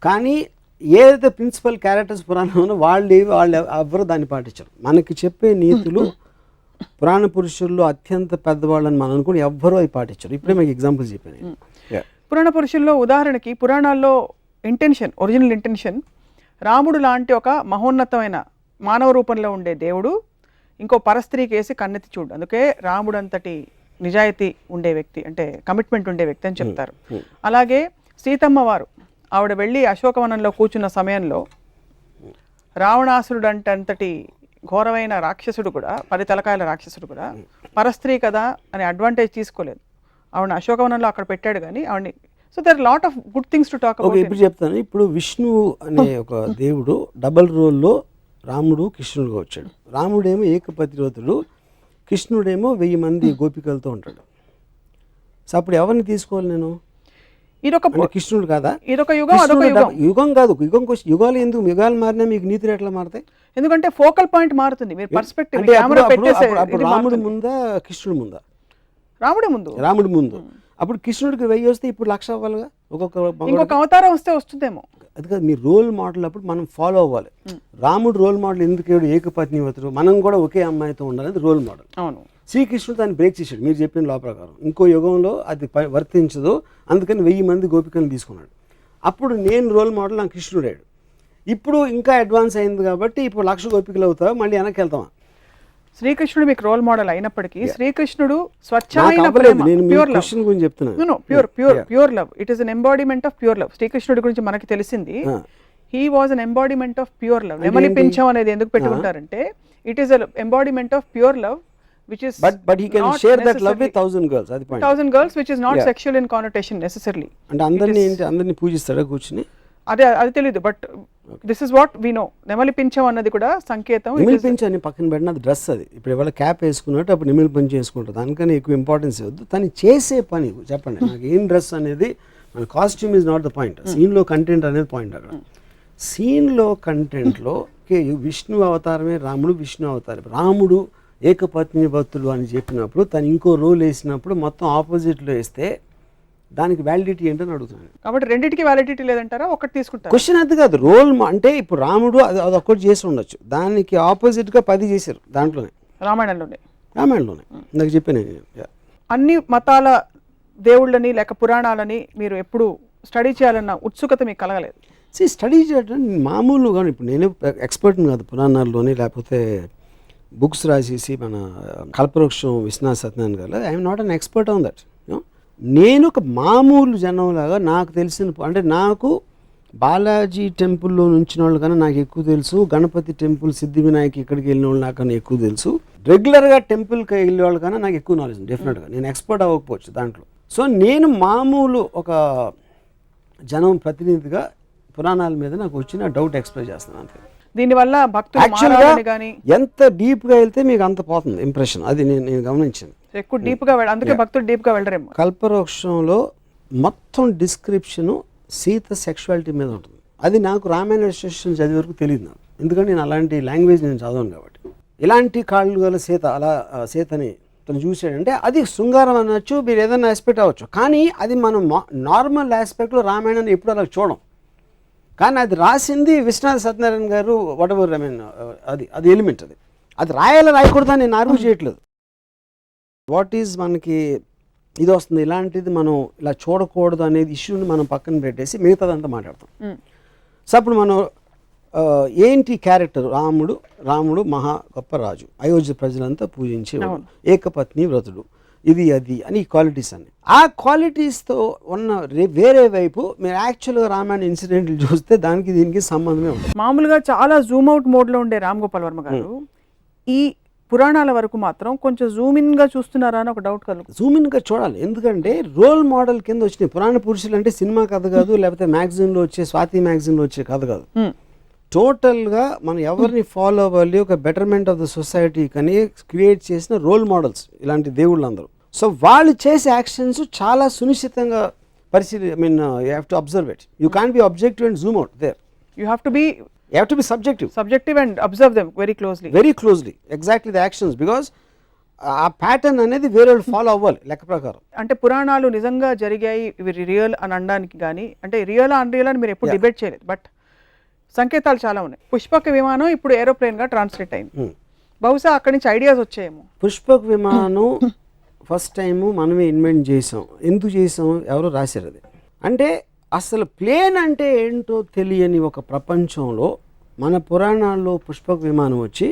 కానీ ఏదైతే ప్రిన్సిపల్ క్యారెక్టర్స్ పురాణంలో వాళ్ళు ఎవ్వరు దాన్ని పాటించరు. మనకి చెప్పే నీతులు పురాణ పురుషుల్లో అత్యంత పెద్దవాళ్ళని మనం అనుకుని ఎవ్వరూ అవి పాటించరు. ఇప్పుడే మీకు ఎగ్జాంపుల్స్ చెప్పాను. పురాణ పురుషుల్లో ఉదాహరణకి, పురాణాల్లో ఇంటెన్షన్, ఒరిజినల్ ఇంటెన్షన్, రాముడు లాంటి ఒక మహోన్నతమైన మానవ రూపంలో ఉండే దేవుడు ఇంకో పరస్త్రీకి వేసి కన్నెత్తి చూడు, అందుకే రాముడు అంతటి నిజాయితీ ఉండే వ్యక్తి, అంటే కమిట్మెంట్ ఉండే వ్యక్తి అని చెప్తారు. అలాగే సీతమ్మ వారు, ఆవిడ వెళ్ళి అశోకవనంలో కూర్చున్న సమయంలో రావణాసురుడు అంతటి ఘోరమైన రాక్షసుడు కూడా, 10 తలకాయల రాక్షసుడు కూడా పరస్త్రీ కదా అని అడ్వాంటేజ్ తీసుకోలేదు. ఆవిడ అశోకవనంలో అక్కడ పెట్టాడు కానీ ఆవిడని. So there are lot of good things to talk about. ఇప్పుడు చెప్తాను. ఇప్పుడు విష్ణు అనే ఒక దేవుడు డబల్ రోల్లో రాముడు కృష్ణుడుగా వచ్చాడు. రాముడేమో ఏకపతివ్రతుడు, కృష్ణుడేమో 1000 మంది గోపికలతో ఉంటాడు. సో అప్పుడు ఎవరిని తీసుకోవాలి నేను? ఇదొక కృష్ణుడు కాదా? ఇదొక యుగం, అదొక యుగం. యుగం కాదు, యుగం కోసం యుగాలు ఎందుకు? యుగాలు మారినా మీకు నీతులు ఎట్లా మారుతాయి? ఎందుకంటే ఫోకల్ పాయింట్ మారుతుంది, మీరు పర్స్పెక్టివ్. అప్పుడు రాముడు ముందా కృష్ణుడు ముందా? రాముడి ముందు. రాముడి ముందు. అప్పుడు కృష్ణుడికి 1000 వస్తే ఇప్పుడు 1,00,000 అవ్వాలిగా. ఇంకొక అవతారం వస్తే వస్తుందేమో. అది కాదు, మీ రోల్ మోడల్ అప్పుడు మనం ఫాలో అవ్వాలి. రాముడు రోల్ మోడల్ ఎందుకు ఏకపత్నివ్రతుడు, మనం కూడా ఒకే అమ్మాయితో ఉండాలి, రోల్ మోడల్. అవును. శ్రీకృష్ణుడు దాన్ని బ్రేక్ చేశాడు మీరు చెప్పిన లా ప్రకారం. ఇంకో యుగంలో అది వర్తించదు, అందుకని 1000 మంది గోపికలను తీసుకున్నాడు. అప్పుడు నేను రోల్ మోడల్, నాకు కృష్ణుడాడు. ఇప్పుడు ఇంకా అడ్వాన్స్ అయింది కాబట్టి ఇప్పుడు 1,00,000 గోపికలు అవుతావా, మళ్ళీ వెనక్కి వెళ్తామా? శ్రీకృష్ణుడు మీకు రోల్ మోడల్ అయినప్పటికీ శ్రీకృష్ణుడు నాకు స్వచ్ఛమైన అవ్వలేదు, ప్రేమ, నేను మీ ప్యూర్ లవ్. క్వశ్చన్ గురించి చెప్తున్నాను. Pure love. It is an embodiment of pure love. శ్రీకృష్ణుడి గురించి మనకి తెలిసింది he was an embodiment of pure love. నెమలి పింఛం అనేది ఎందుకు పెట్టుకుంటారంటే it is an embodiment of pure love which is but he can share that love with 1,000 girls. అది point. 1,000 girls which is not sexual in connotation necessarily. అంటే అందరిని పూజిస్తాడా కూర్చుని? అది తెలియదు, but this is what we know. నెమలి పింఛం అన్నది కూడా సంకేతం. నిమిల్ పింఛం అని పక్కన పెట్టిన అది డ్రెస్. అది ఇప్పుడు ఎవరు క్యాప్ వేసుకున్నట్టు అప్పుడు నిమిల్ పింఛం వేసుకుంటారు. దానికన్నా ఎక్కువ ఇంపార్టెన్స్ ఇవ్వద్దు. తను చేసే పని చెప్పండి నాకు. ఏం డ్రెస్ అనేది మన costume is not the point. సీన్లో కంటెంట్ అనేది పాయింట్. అక్కడ సీన్లో కంటెంట్లో విష్ణు అవతారమే రాముడు. విష్ణు అవతారం రాముడు ఏకపత్ని భక్తులు అని చెప్పినప్పుడు తను ఇంకో రోల్ వేసినప్పుడు మొత్తం ఆపోజిట్లో వేస్తే దానికి వ్యాలిడిటీ ఏంటని అడుగుతున్నాను. కాబట్టి రెండింటికి వ్యాలిడిటీ లేదంటారా? ఒకటి తీసుకుంటారు. క్వశ్చన్ అది కాదు. రోల్ అంటే ఇప్పుడు రాముడు అది ఒక్కటి చేసి ఉండొచ్చు, దానికి ఆపోజిట్గా 10 చేశారు దాంట్లోనే, రామాయణంలోనే నాకు చెప్పాను నేను. అన్ని మతాల దేవుళ్ళని లేక పురాణాలని మీరు ఎప్పుడు స్టడీ చేయాలన్న ఉత్సుకత మీకు కలగలేదు? స్టడీ చేయడం మామూలుగా ఇప్పుడు నేను ఎక్స్పర్ట్ని కాదు పురాణాల్లోని, లేకపోతే బుక్స్ రాసేసి మన కల్పవృక్షం విశ్వనాథ సత్యనారాయణ గారు I'm not an expert on that. నేను ఒక మామూలు జనంలాగా నాకు తెలిసిన అంటే నాకు బాలాజీ టెంపుల్లో నుంచిన వాళ్ళు కన్నా నాకు ఎక్కువ తెలుసు, గణపతి టెంపుల్ సిద్ధి వినాయక్ ఇక్కడికి వెళ్ళిన వాళ్ళు నాకన్నా ఎక్కువ తెలుసు, రెగ్యులర్గా టెంపుల్కి వెళ్ళే వాళ్ళు కన్నా నాకు ఎక్కువ నాలెడ్జ్ డెఫినెట్గా. నేను ఎక్స్పర్ట్ అవ్వకపోవచ్చు దాంట్లో. సో నేను మామూలు ఒక జనం ప్రతినిధిగా పురాణాల మీద నాకు వచ్చిన డౌట్ ఎక్స్ప్రెస్ చేస్తాను అంతే. దీనివల్ల భక్తులు ఎంత డీప్గా వెళ్తే మీకు అంత పోతుంది ఇంప్రెషన్. అది నేను గమనించాను. ఎక్కువ డీప్గా అందుకే భక్తులు డీప్గా వెళ్ళరేమో. కల్పవృక్షంలో మొత్తం డిస్క్రిప్షను సీత సెక్షువాలిటీ మీద ఉంటుంది. అది నాకు రామాయణ విశేషం చదివే వరకు తెలియదు నాకు, ఎందుకంటే నేను అలాంటి లాంగ్వేజ్ నేను చదవను కాబట్టి. ఇలాంటి కాళ్ళు గల సీత అలా సీతని తను చూసాడంటే అది శృంగారం అనొచ్చు, మీరు ఏదైనా ఆస్పెక్ట్ అవ్వచ్చు. కానీ అది మనం నార్మల్ ఆస్పెక్ట్లో రామాయణాన్ని ఎప్పుడు అలా చూడం. కానీ అది రాసింది విశ్వనాథ సత్యనారాయణ గారు. వాట్ ఎవర్ ఐ మీన్ అది ఎలిమెంట్. అది రాయకూడదని నేను ఆర్గ్యూ చేయట్లేదు. వాట్ ఈజ్ మనకి ఇది వస్తుంది ఇలాంటిది మనం ఇలా చూడకూడదు అనేది ఇష్యూని మనం పక్కన పెట్టేసి మిగతాదంతా మాట్లాడతాం. సో అప్పుడు మనం ఏంటి క్యారెక్టర్ రాముడు మహా గొప్ప రాజు, అయోధ్య ప్రజలంతా పూజించేవాడు, ఏకపత్ని వ్రతుడు, ఇది అది అని క్వాలిటీస్ అన్ని. ఆ క్వాలిటీస్తో ఉన్న వేరే వైపు మీరు యాక్చువల్గా రామాయణ ఇన్సిడెంట్లు చూస్తే దానికి దీనికి సంబంధమే ఉంటుంది. మామూలుగా చాలా జూమ్ అవుట్ మోడ్లో ఉండే రామ్ గోపాల్ వర్మ గారు ఈ పురాణాల వరకు మాత్రం కొంచెం జూమ్ ఇన్గా చూస్తున్నారా అని ఒక డౌట్ కలుగుతుంది. జూమ్ ఇన్గా చూడాలి, ఎందుకంటే రోల్ మోడల్ కింద వచ్చినాయి. పురాణ పురుషులు అంటే సినిమా కథ కాదు, లేకపోతే మ్యాగజైన్లో వచ్చే స్వాతి మ్యాగజైన్లో వచ్చే కథ కాదు. టోటల్గా మనం ఎవరిని ఫాలో అవ్వాలి, ఒక బెటర్మెంట్ ఆఫ్ ద సొసైటీ కానీ క్రియేట్ చేసిన రోల్ మోడల్స్ ఇలాంటి దేవుళ్ళందరూ. సో వాళ్ళు చేసే యాక్షన్స్ చాలా సునిశ్చితంగా I mean you have to observe it. You can be objective and zoom out there. You have to be subjective and observe them very closely exactly the actions, because ఆ pattern అనేది వేరే వాళ్ళు follow అవ్వాలి లెక్క ప్రకారం. అంటే పురాణాలు నిజంగా జరిగాయి ఇవి రియల్ అని అనడానికి కానీ, అంటే రియల్ అన్రియల్ అని మీరు ఎప్పుడు డిబేట్ చేయలేదు, బట్ సంకేతాలు చాలా ఉన్నాయి. పుష్పక విమానం ఇప్పుడు ఏరోప్లేన్ గా ట్రాన్స్లేట్ అయింది. బహుశా అక్కడి నుంచి ఐడియాస్ వచ్చాయేమో. పుష్పక విమానం ఫస్ట్ టైము మనమే ఇన్వెంట్ చేసాం. ఎందుకు చేసాం? ఎవరో రాశారు అది. అంటే అసలు ప్లేన్ అంటే ఏంటో తెలియని ఒక ప్రపంచంలో మన పురాణాల్లో పుష్పక విమానం వచ్చి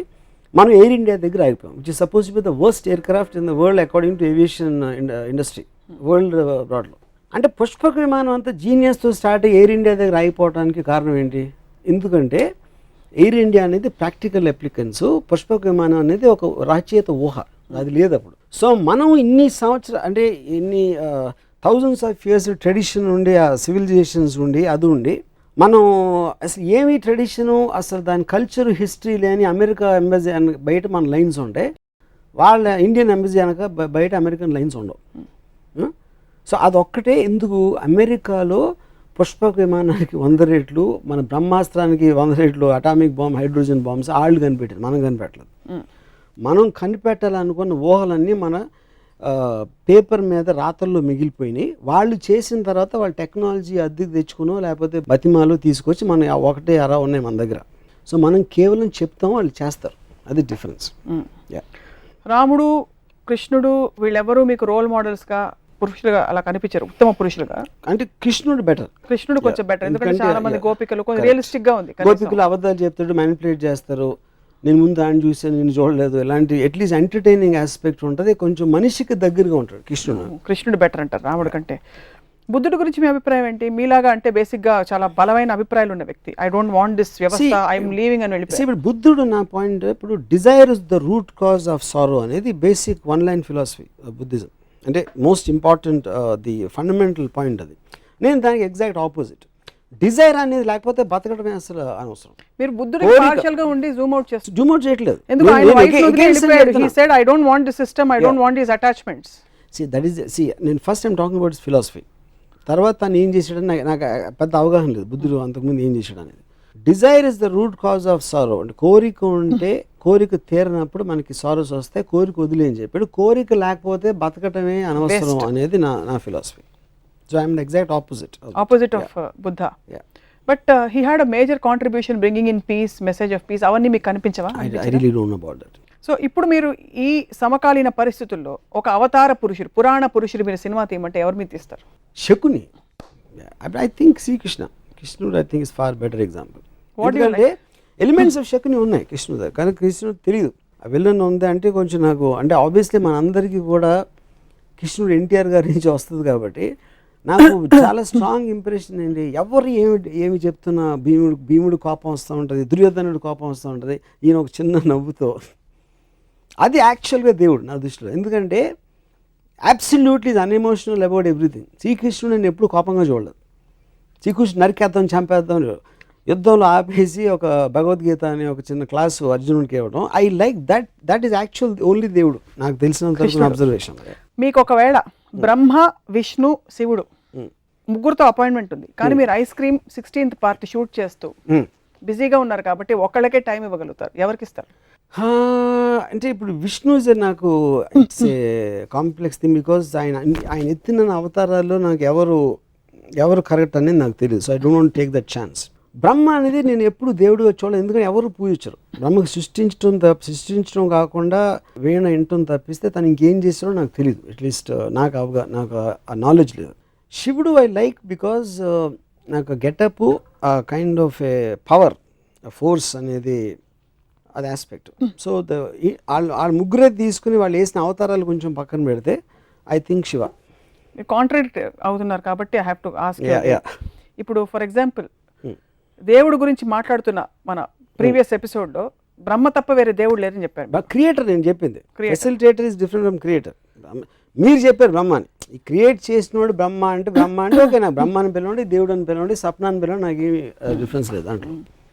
మనం ఎయిర్ ఇండియా దగ్గర ఆగిపోయాం, which is suppose to be the worst aircraft in the world according to aviation industry world బ్రాడ్లో. అంటే పుష్పక విమానం అంతా జీనియస్తో స్టార్ట్ అయ్యి ఎయిర్ ఇండియా దగ్గర ఆగిపోవడానికి కారణం ఏంటి? ఎందుకంటే ఎయిర్ ఇండియా అనేది ప్రాక్టికల్ అప్లికెన్స్, పుష్పక విమానం అనేది ఒక రచయిత ఊహ, అది లేదు అప్పుడు. సో మనం ఇన్ని సంవత్సరాలు అంటే ఇన్ని థౌజండ్స్ ఆఫ్ ఇయర్స్ ట్రెడిషన్ ఉండి, ఆ సివిలైజేషన్స్ ఉండి అది ఉండి మనం అసలు ఏమి ట్రెడిషను అసలు దాని కల్చర్ హిస్టరీ లేని అమెరికా ఎంబసీ బయట మన లైన్స్ ఉంటాయి, వాళ్ళ ఇండియన్ ఎంబసీ అనక బయట అమెరికన్ లైన్స్ ఉండవు. సో అదొక్కటే ఎందుకు అమెరికాలో పుష్పక విమానానికి 100 రెట్లు, మన బ్రహ్మాస్త్రానికి 100 రెట్లు అటామిక్ బాంబ్, హైడ్రోజన్ బాంబ్స్ వాళ్ళు కనిపెట్టారు, మనం కనిపెట్టలేదు. మనం కనిపెట్టాలనుకున్న ఊహలన్నీ మన పేపర్ మీద రాతల్లో మిగిలిపోయినాయి. వాళ్ళు చేసిన తర్వాత వాళ్ళ టెక్నాలజీ అద్దెకి తెచ్చుకునో లేకపోతే బతిమాలు తీసుకొచ్చి మన ఒకటే అరా ఉన్నాయి మన దగ్గర. సో మనం కేవలం చెప్తాం, వాళ్ళు చేస్తారు, అది డిఫరెన్స్. రాముడు, కృష్ణుడు వీళ్ళెవరూ మీకు రోల్ మోడల్స్గా పురుషులుగా అలా కనిపించారు, ఉత్తమ పురుషులుగా? అంటే కృష్ణుడు కొంచెం బెటర్, ఎందుకంటే చాలా మంది గోపికలు కొంచెం రియలిస్టిక్ గా ఉంది. గోపికలు అబద్ధాలు చెప్తాడు, మ్యానిపులేట్ చేస్తారు, నేను ముందు ఆయన చూసాను నేను చూడలేదు, ఇలాంటి అట్లీస్ట్ ఎంటర్టైనింగ్ ఆస్పెక్ట్ ఉంటుంది, కొంచెం మనిషికి దగ్గరగా ఉంటాడు కృష్ణుడు బెటర్ అంటారు రాముడి కంటే. బుద్ధుడి గురించి మీ అభిప్రాయం ఏంటి? మీలాగా అంటే బేసిక్గా చాలా బలమైన అభిప్రాయాలు ఉన్న వ్యక్తి, ఐ డోంట్ వాంట్ దిస్ వ్యవస్థ, ఐఎమ్ లీవింగ్ అని వెళ్ళిపోయి. ఇప్పుడు బుద్ధుడు నా పాయింట్, ఇప్పుడు desire is the root cause of sorrow అనేది basic one line philosophy Buddhism, అంటే most important the fundamental point అది. నేను దానికి ఎగ్జాక్ట్ ఆపోజిట్. డిజైర్ అనేది లేకపోతే బతకడమే అసలు అనవసరం. మీరు బుద్ధుడి పార్షియల్ గా ఉండి జూమ్ అవుట్ చేస్తారు. జూమ్ అవుట్ చేయట్లేదు. ఎందుకు ఆయన వైఫ్ ని వెళ్ళిపోయాడు. He said I don't want the system, I don't want his attachments. నేను first time talking about philosophy. తర్వాత తను ఏం చేశాడని నాకు పెద్ద అవగాహన లేదు బుద్ధుడు అంతకుముందు ఏం చేశాడు అనేది. Dzire is the root cause of సారో, అంటే కోరిక ఉంటే కోరిక తీరనప్పుడు మనకి సారోస్ వస్తాయి, కోరిక వదిలే అని చెప్పాడు. కోరిక లేకపోతే బతకటమే అనవసరం అనేది నా philosophy. So I'm the exact opposite of Buddha. But he had a major contribution bringing in peace, message of peace, అవన్నీ మీకు కనిపించవా? I really don't know about that. So ఇప్పుడు మీరు ఈ సమకాలీన పరిస్థితుల్లో ఒక అవతార పురుషుడు, పురాణ పురుషుడు మీరు సినిమా తీయమంటే ఎవరు మీరు తీస్తారు? శకుని. ఐ థింక్ శ్రీకృష్ణ, కృష్ణుడు I think is far better example. ఎందుకంటే ఎలిమెంట్స్ ఆఫ్ శకుని ఉన్నాయి కృష్ణుడు దగ్గర, కానీ కృష్ణుడు తెలియదు ఆ విలన్ ఉంది అంటే కొంచెం నాకు, అంటే ఆబ్వియస్లీ మన అందరికీ కూడా కృష్ణుడు ఎన్టీఆర్ గారి నుంచి వస్తుంది కాబట్టి నాకు చాలా స్ట్రాంగ్ ఇంప్రెషన్ ఏంటి, ఎవరు ఏమి చెప్తున్నా భీముడు కోపం వస్తూ ఉంటుంది, దుర్యోధనుడు కోపం వస్తూ ఉంటుంది, ఈయన ఒక చిన్న నవ్వుతో, అది యాక్చువల్గా దేవుడు నా దృష్టిలో. ఎందుకంటే అబ్సల్యూట్లీ ఈజ్ అన్ఎమోషనల్ అబౌట్ ఎవ్రీథింగ్. శ్రీకృష్ణుడు నేను ఎప్పుడు కోపంగా చూడలేదు. శ్రీకృష్ణుడు నరికేద్దాం చంపేద్దాం, యుద్ధంలో ఆపేసి ఒక భగవద్గీత అనే ఒక చిన్న క్లాసు అర్జునుడికి ఇవ్వడం, I like that is actual only దేవుడు నాకు తెలిసినంత అబ్జర్వేషన్. మీకు ఒకవేళ బ్రహ్మ విష్ణు శివుడు ముగ్గురుతో అపాయింట్మెంట్ ఉంది, కానీ మీరు ice cream 16th part shoot చేస్తూ బిజీగా ఉన్నారు కాబట్టి ఒక్కళ్ళకే టైం ఇవ్వగలుగుతారు, ఎవరికి ఇస్తారు? అంటే ఇప్పుడు విష్ణు ఇస్ నాకు it's a complex thing, because ఆయన ఎత్తిన అవతారాల్లో నాకు ఎవరు కరెక్ట్ అనేది నాకు తెలియదు. So I don't want take that chance. Brahma అనేది నేను ఎప్పుడు దేవుడిగా చూడలేదు, ఎందుకంటే ఎవరు పూజించరు. బ్రహ్మకు సృష్టించడం కాకుండా వీణ వినటం తప్పిస్తే తను ఇంకేం చేస్తాడో నాకు తెలియదు. అట్లీస్ట్ నాకు ఆ నాలెడ్జ్ లేదు. శివుడు ఐ లైక్ బికాజ్ నాకు getup kind of A power, force అనేది అది ఆస్పెక్ట్. సో వాళ్ళ ముగ్గురే తీసుకుని వాళ్ళు వేసిన అవతారాలు కొంచెం పక్కన పెడితే ఐ థింక్ శివ. కాంట్రాడిక్ట్ అవుతున్నారు కాబట్టి ఐ హ్యావ్ టు ఆస్క్. ఇప్పుడు ఫర్ ఎగ్జాంపుల్ దేవుడు గురించి మాట్లాడుతున్న మన ప్రీవియస్ ఎపిసోడ్లో బ్రహ్మ తప్ప వేరే దేవుడు లేరని చెప్పారు. క్రియేటర్ నేను చెప్పింది, facilitator is different from creator. మీరు చెప్పారు బ్రహ్మాని, ఈ క్రియేట్ చేసినోడు బ్రహ్మ అంటే ఓకే, నాకు బ్రహ్మ అని పిలవండి, దేవుడు అని పిలవండి, సప్న అని పిలవండి, నాకు ఏమి డిఫరెన్స్ లేదు దాంట్లో.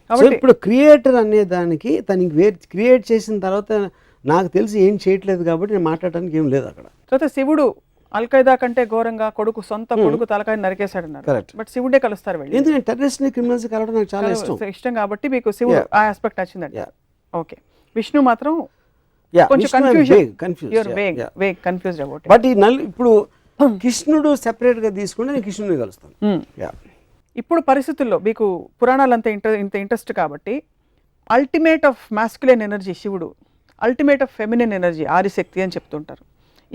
సో ఇప్పుడు క్రియేటర్ అనే దానికి తనకి క్రియేట్ చేసిన తర్వాత నాకు తెలిసి ఏం చేయట్లేదు కాబట్టి నేను మాట్లాడడానికి ఏం లేదు అక్కడ. సో శివుడు అల్ఖైదా కంటే ఘోరంగా సొంత కొడుకు తలకాయ నరికేశాడు అన్నారు. కరెక్ట్. బట్ శివుడే కలుస్తారు వెళ్ళి, ఎందుకంటే టెర్రరిస్ట్ ని క్రిమినల్స్ కలవడం నాకు చాలా ఇష్టం కాబట్టి మీకు శివుడు ఆ ఆస్పెక్ట్ నచ్చిందండి. ఓకే. విష్ణు మాత్రం కొంచెం కన్ఫ్యూజ్డ్ అబౌట్. బట్ ఈ ఇప్పుడు కృష్ణుడు సెపరేట్ గా తీసుకుంటే నేను కృష్ణుడిని కలుస్తాను. ఇప్పుడు పరిస్థితుల్లో మీకు పురాణాలు అంత ఇంట్రెస్ట్ కాబట్టి అల్టిమేట్ ఆఫ్ మాస్కులైన్ ఎనర్జీ శివుడు, ultimate of feminine energy Adishakti అని చెప్తుంటారు.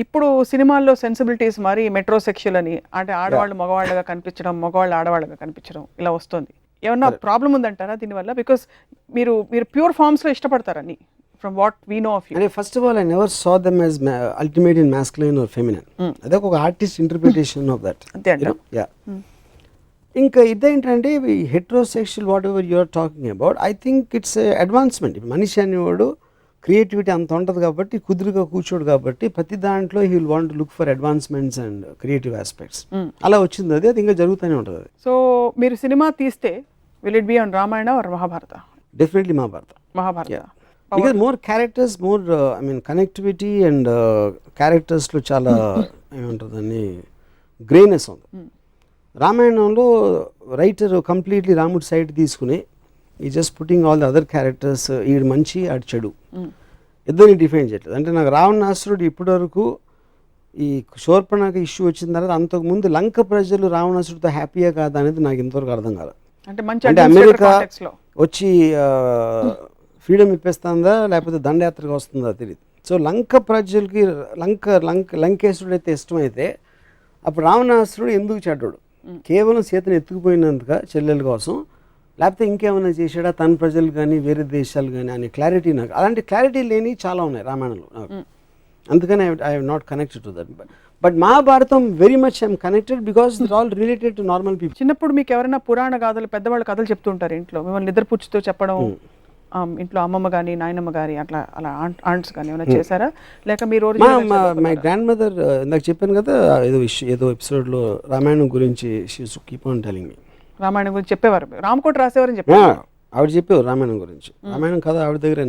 ఇప్పుడు సినిమాల్లో సెన్సిబిలిటీస్ మరి మెట్రోసెక్షువల్ అని, అంటే ఆడవాళ్ళు మగవాళ్ళగా కనిపించడం, మగవాళ్ళు ఆడవాళ్ళగా కనిపించడం ఇలా వస్తుంది. ఏమన్నా ప్రాబ్లం ఉందంటారా దీనివల్ల? బికాస్ మీరు ప్యూర్ ఫార్మ్స్లో ఇష్టపడతారని from what we know of you. అంటే first of all I never saw them as ultimate in masculine or feminine. అదే ఒక ఆర్టిస్ట్ ఇంటర్ప్రిటేషన్ ఆఫ్ దట్. అంతే అండి. ఇంకా ఇదేంటంటే heterosexual what ever you're talking about, I think it's advancement. మనిషి అనేవాడు creativity అంత ఉంటుంది కాబట్టి కుదురుగా కూర్చోడు కాబట్టి ప్రతి దాంట్లో he will want look for advancements and creative aspects. అలా వచ్చింది అది ఇంకా జరుగుతూనే ఉంటుంది. సో మీరు సినిమా తీస్తే will it be on Ramayana or Mahabharata? Definitely Mahabharata. Because more characters, more I mean connectivity and క్యారెక్టర్స్లో చాలా ఏమంటుందని గ్రేనెస్ ఉంది. రామాయణంలో రైటర్ కంప్లీట్లీ రాముడి సైడ్ తీసుకుని ఈ just putting all the other characters, ఈడు మంచి ఆడు చెడు ఇద్దరిని డిఫైన్ చేయట్లేదు. అంటే నాకు రావణాసురుడు ఇప్పటి వరకు ఈ శూర్పణఖ ఇష్యూ వచ్చిన తర్వాత అంతకుముందు లంక ప్రజలు రావణాసురుడితో హ్యాపీగా కాదా అనేది నాకు ఇంతవరకు అర్థం కాలేదు. అంటే అమెరికా వచ్చి ఫ్రీడమ్ ఇప్పేస్తుందా లేకపోతే దండయాత్రగా వస్తుందా తెలియదు. సో లంక ప్రజలకి లంకేశ్వరుడు అయితే ఇష్టమైతే అప్పుడు రావణాసురుడు ఎందుకు చెడ్డాడు? కేవలం సీతను ఎత్తుకుపోయినందుక చెల్లెల కోసం లేకపోతే ఇంకేమైనా చేశాడా తన ప్రజలు కానీ వేరే దేశాలు కానీ అనే క్లారిటీ నాకు, అలాంటి క్లారిటీ లేని చాలా ఉన్నాయి రామాయణంలో నాకు. అందుకని I have not connected to that. But Mahabharatam very much I'm connected because it all related to normal people. చిన్నప్పుడు మీకు ఎవరైనా పురాణ గాథలు పెద్దవాళ్ళు కథలు చెప్తుంటారు ఇంట్లో, మిమ్మల్ని నిద్రపుచ్చుతో చెప్పడం, ఇంట్లో అమ్మమ్మ కానీ నాయనమ్మ కానీ అట్లా అలా ఆంట్స్ కానీ ఏమైనా చేశారా, లేక మీ రోజు మై గ్రాండ్ మదర్ ఇందాక చెప్పాను కదా ఏదో ఎపిసోడ్లో రామాయణం గురించి keep on telling me. Ramayanam గురించి చెప్పేవారు, రామకోట రాసేవారని చెప్పారు. ఆవిడ చెప్పేవారు రామాయణం గురించి. రామాయణం కథ ఆవిడ దగ్గర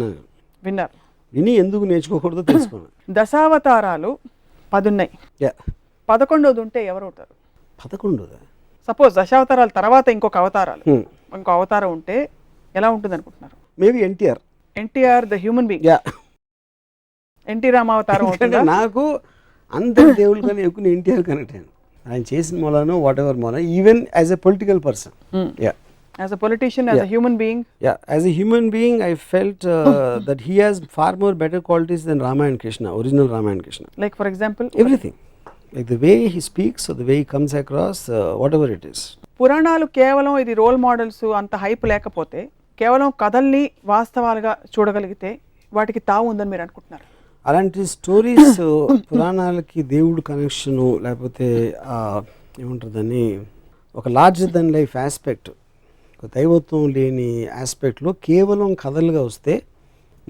విన్నారు, విని ఎందుకు నేర్చుకోకూడదో తెలుసుకున్నాను. దశావతారాలు 10 ఉన్నాయి, 11వది ఉంటే ఎవరు అవుతారు? 11. సపోజ్ దశావతారాల తర్వాత ఇంకొక అవతారం ఉంటే ఎలా ఉంటుంది అనుకుంటున్నారు? Maybe NTR. NTR the human being, NT రామావతారం అవుతుందా? నాకు అందరి దేవుళ్ళ కన్నా ఎక్కువ ఎన్టీఆర్ కనెక్ట్ అయ్యాను. ఆయన చేసిన మూలానో వాట్ ఎవర్ మూల, even as a political person, as a politician, as a human being. As a human being I felt that he has far more better qualities than Rama and Krishna, original Rama and Krishna. Like for example, everything, like the way he speaks or the way he comes across, whatever it is. పురాణాలు కేవలం ఇది role models అంత hype లేకపోతే, కేవలం కథల్ని వాస్తవాలుగా చూడగలిగితే వాటికి తావు ఉందని మీరు అనుకుంటున్నారు? అలాంటి స్టోరీస్ పురాణాలకి దేవుడు కనెక్షను లేకపోతే ఏముంటుందని ఒక లార్జర్ దెన్ లైఫ్ ఆస్పెక్ట్, ఒక దైవత్వం లేని ఆస్పెక్ట్లో కేవలం కథలుగా వస్తే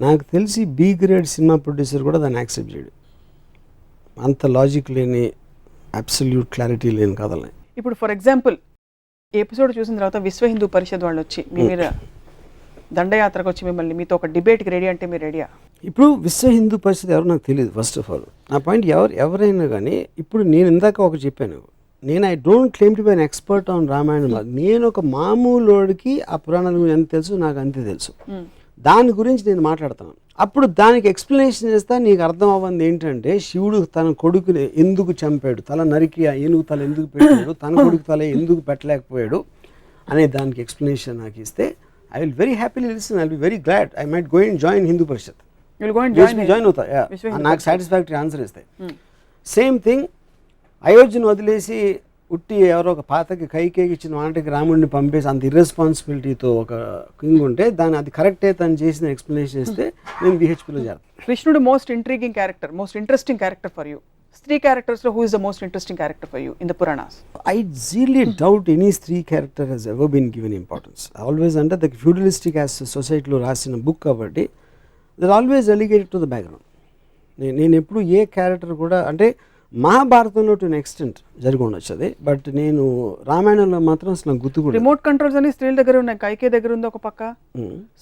నాకు తెలిసి బి గ్రేడ్ సినిమా ప్రొడ్యూసర్ కూడా దాన్ని యాక్సెప్ట్ చేయడు. అంత లాజిక్ లేని అబ్సల్యూట్ క్లారిటీ లేని కథలని. ఇప్పుడు ఫర్ ఎగ్జాంపుల్ ఈ ఎపిసోడ్ చూసిన తర్వాత విశ్వ హిందూ పరిషత్ వాళ్ళు వచ్చి మీ మీద దండయాత్రకు వచ్చి మిమ్మల్ని మీతో ఒక డిబేట్కి రెడీ అంటే మీరు రెడీయా? ఇప్పుడు విశ్వ హిందూ పరిషత్ ఎవరు నాకు తెలియదు. ఫస్ట్ ఆఫ్ ఆల్ నా పాయింట్ ఎవరైనా కానీ, ఇప్పుడు నేను ఇందాక ఒక చెప్పాను, నేను I don't claim to be an expert on Ramayanam. నేను ఒక మామూలుడికి ఆ పురాణాల గురించి ఎంత తెలుసు నాకు అంతే తెలుసు. దాని గురించి నేను మాట్లాడతాను. అప్పుడు దానికి ఎక్స్ప్లెనేషన్ చేస్తా. నీకు అర్థం అవ్వంది ఏంటంటే, శివుడు తన కొడుకుని ఎందుకు చంపాడు, తల నరికి ఏనుగు తల ఎందుకు పెట్టాడు, తన కొడుకు తల ఎందుకు పెట్టలేకపోయాడు అనే దానికి ఎక్స్ప్లెనేషన్ నాకు ఇస్తే I will very happily listen. I will be very glad. I might go and join Hindu Parishad. Join అవుతా, నాకు సాటిస్ఫాక్టరీ ఆన్సర్ ఇస్తాయి. సేమ్ థింగ్, అయోధ్యను వదిలేసి ఉట్టి ఎవరో ఒక పాతకి కైకేకి ఇచ్చిన వాటికి రాముడిని పంపేసి అంత ఇర్రెస్పాన్సిబిలిటీతో ఒక కింగ్ ఉంటే దాన్ని అది కరెక్టే తను చేసిన ఎక్స్ప్లెనేషన్ ఇస్తే నేను విహెచ్పిలో చేస్తాను. కృష్ణుడు most intriguing character, most interesting character for you. Three characters, who is the most interesting character for you in the Puranas? I really doubt any three character has ever been given importance. Always under the feudalistic as society lo rasina book kabatti they are always relegated to the background. నేను ఎప్పుడు ఏ character కూడా, అంటే మహాభారతంలో to an extent జరిగి ఉండొచ్చు అది, but నేను రామాయణంలో మాత్రం అసలు నాకు గుర్తు కూడా. రిమోట్ కంట్రోల్స్ అని స్త్రీల దగ్గర ఉన్నాయి, కైకే దగ్గర ఉంది ఒక పక్క,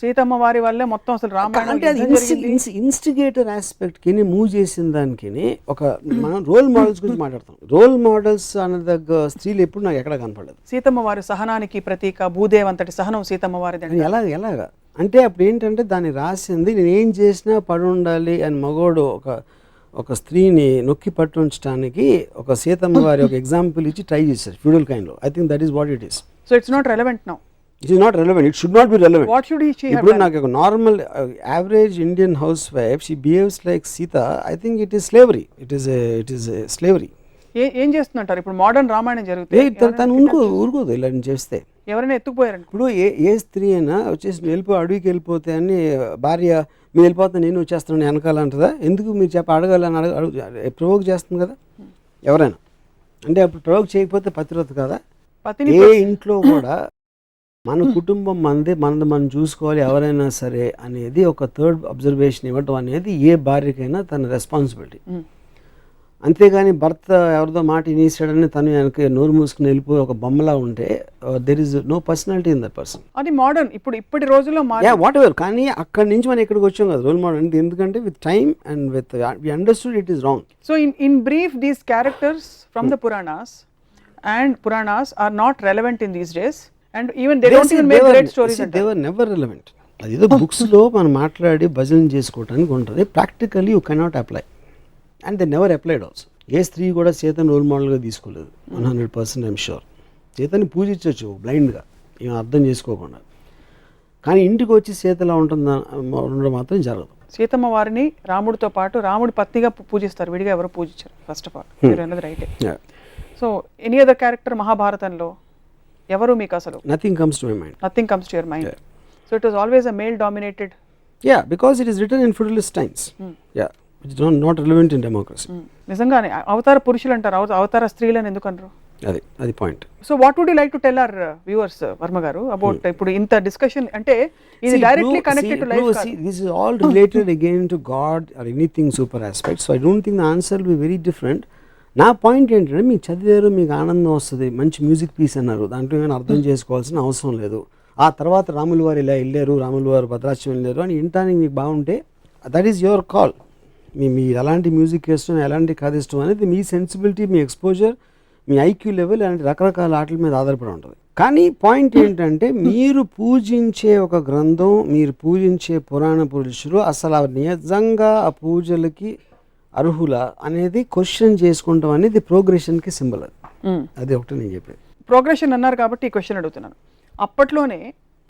సీతమ్మ వారి వల్లే మొత్తం అసలు రామాయణం. అంటే అది ఇన్స్టిగేటర్ ఆస్పెక్ట్కి మూవ్ చేసిన దానికి ఒక మనం రోల్ మోడల్స్ గురించి మాట్లాడతాం. రోల్ మోడల్స్ అనే దగ్గర స్త్రీలు ఎప్పుడు నాకు ఎక్కడ కనపడలేదు. సీతమ్మ వారి సహనానికి ప్రతీక, భూదేవ్ అంతటి సహనం సీతమ్మ వారిది. ఎలాగా అంటే అప్పుడు ఏంటంటే దాన్ని రాసింది నేను ఏం చేసినా పడి ఉండాలి అని మగోడు ఒక స్త్రీని నొక్కి పట్టించడానికి ఒక సీతమ్మ వారి ఒక ఎగ్జాంపుల్ ఇచ్చి ట్రై చేశారు ఫ్యూడల్ కైండ్ లో. I think that is what it is. So it's not relevant now. It is not relevant. It should not be relevant. What should she have ఇప్పుడు నాకు ఒక normal average Indian house wife she behaves like Sita. I think it is slavery. It is slavery. ఏం చేస్తుంటారు ఇప్పుడు modern Ramayanam జరుగుతుంది, తను ఊరుకోదు ఇలా చేస్తే. ఎవరైనా ఎత్తుకుపోయారండి. ఇప్పుడు ఏ స్త్రీ అయినా వచ్చేసి అడవికి వెళ్ళిపోతే అని భార్య మీరు వెళ్ళిపోతే నేను వచ్చేస్తాను వెనకాలంటదా? ఎందుకు మీరు అడగాలని ప్రవోక్ చేస్తుంది కదా ఎవరైనా. అంటే అప్పుడు ప్రవోక్ చేయకపోతే పతివ్రత కదా. ఏ ఇంట్లో కూడా మన కుటుంబం మనది మనం చూసుకోవాలి ఎవరైనా సరే అనేది ఒక థర్డ్ అబ్జర్వేషన్ ఇవ్వటం అనేది ఏ భార్యకైనా తన రెస్పాన్సిబిలిటీ. అంతేగాని భర్త ఎవరిదో మాట ఇనేసాడని తను వెనక నోరు మూసుకుని వెళ్ళిపోయి ఒక బొమ్మలా ఉంటే there is no personality in that person. అది మోడర్న్ ఇప్పటి రోజుల్లో వాట్ ఎవర్. కానీ అక్కడి నుంచి మనం ఇక్కడికి వచ్చాం కదా రోల్ మోడల్. ఎందుకంటే with time and with we understood it is wrong. So in brief these characters from the Puranas are not relevant in these days, and even they don't even make great stories. They were never relevant. అదేదో books లో మనం మాట్లాడి భజన చేసుకోవడానికి ఉంటుంది. Practically you cannot apply. And they never applied also. ఏ స్త్రీ కూడా సీతను రోల్ మోడల్గా తీసుకోలేదు. 100% ఐఎమ్ షూర్. సీతని పూజించవచ్చు బ్లైండ్గా, ఏం అర్థం చేసుకోకుండా. కానీ ఇంటికి వచ్చి సీతలా ఉండడం మాత్రం జరగదు. సీతమ్మ వారిని రాముడితో పాటు రాముడి పత్నిగా పూజిస్తారు, విడిగా ఎవరు పూజించారు. ఫస్ట్ ఆఫ్ ఆల్ మీరు అన్నది రైటే. సో ఎనీ అదర్ క్యారెక్టర్ మహాభారతంలో ఎవరు మీకు అసలు? Nothing comes to my mind. Nothing comes to your mind. So it was always a male dominated. Yeah, because it is written in feudalist times. Yeah, which is not relevant in democracy. నిజంగానే అవతార పురుషులు అంటారు, అవతార స్త్రీలను ఎందుకు అనరు? అది point. So what would you like to tell our viewers Varma garu about ఇప్పుడు ఇంత డిస్కషన్? అంటే ఇది directly connected to life. This is all related again to God or anything super aspect. So I don't think the answer will be very different. నా point ఏంటంటే, మీకు చదివారు, మీకు ఆనందం వస్తుంది, మంచి మ్యూజిక్ పీస్ అన్నారు, దాంట్లో ఏమైనా అర్థం చేసుకోవాల్సిన అవసరం లేదు. ఆ తర్వాత రాములు వారు ఇలా వెళ్ళారు, రాములు వారు భద్రాచలం వెళ్ళారు అని వినటానికి మీకు బాగుంటే దట్ ఈస్ యువర్ కాల్. మీ ఎలాంటి మ్యూజిక్ ఇష్టం, ఎలాంటి కథ ఇష్టం అనేది మీ సెన్సిబిలిటీ, మీ ఎక్స్పోజర్, మీ ఐక్యూ లెవెల్ అలాంటి రకరకాల ఆటల మీద ఆధారపడి ఉంటుంది. కానీ పాయింట్ ఏంటంటే, మీరు పూజించే ఒక గ్రంథం, మీరు పూజించే పురాణ పురుషులు అసలు నిజంగా ఆ పూజలకి అర్హుల అనేది క్వశ్చన్ చేసుకుంటాం అనేది ప్రోగ్రెషన్కి సింబల్. అది ఒకటి నేను చెప్పేది. ప్రోగ్రెషన్ అన్నారు కాబట్టి ఈ క్వశ్చన్ అడుగుతున్నాను. అప్పట్లోనే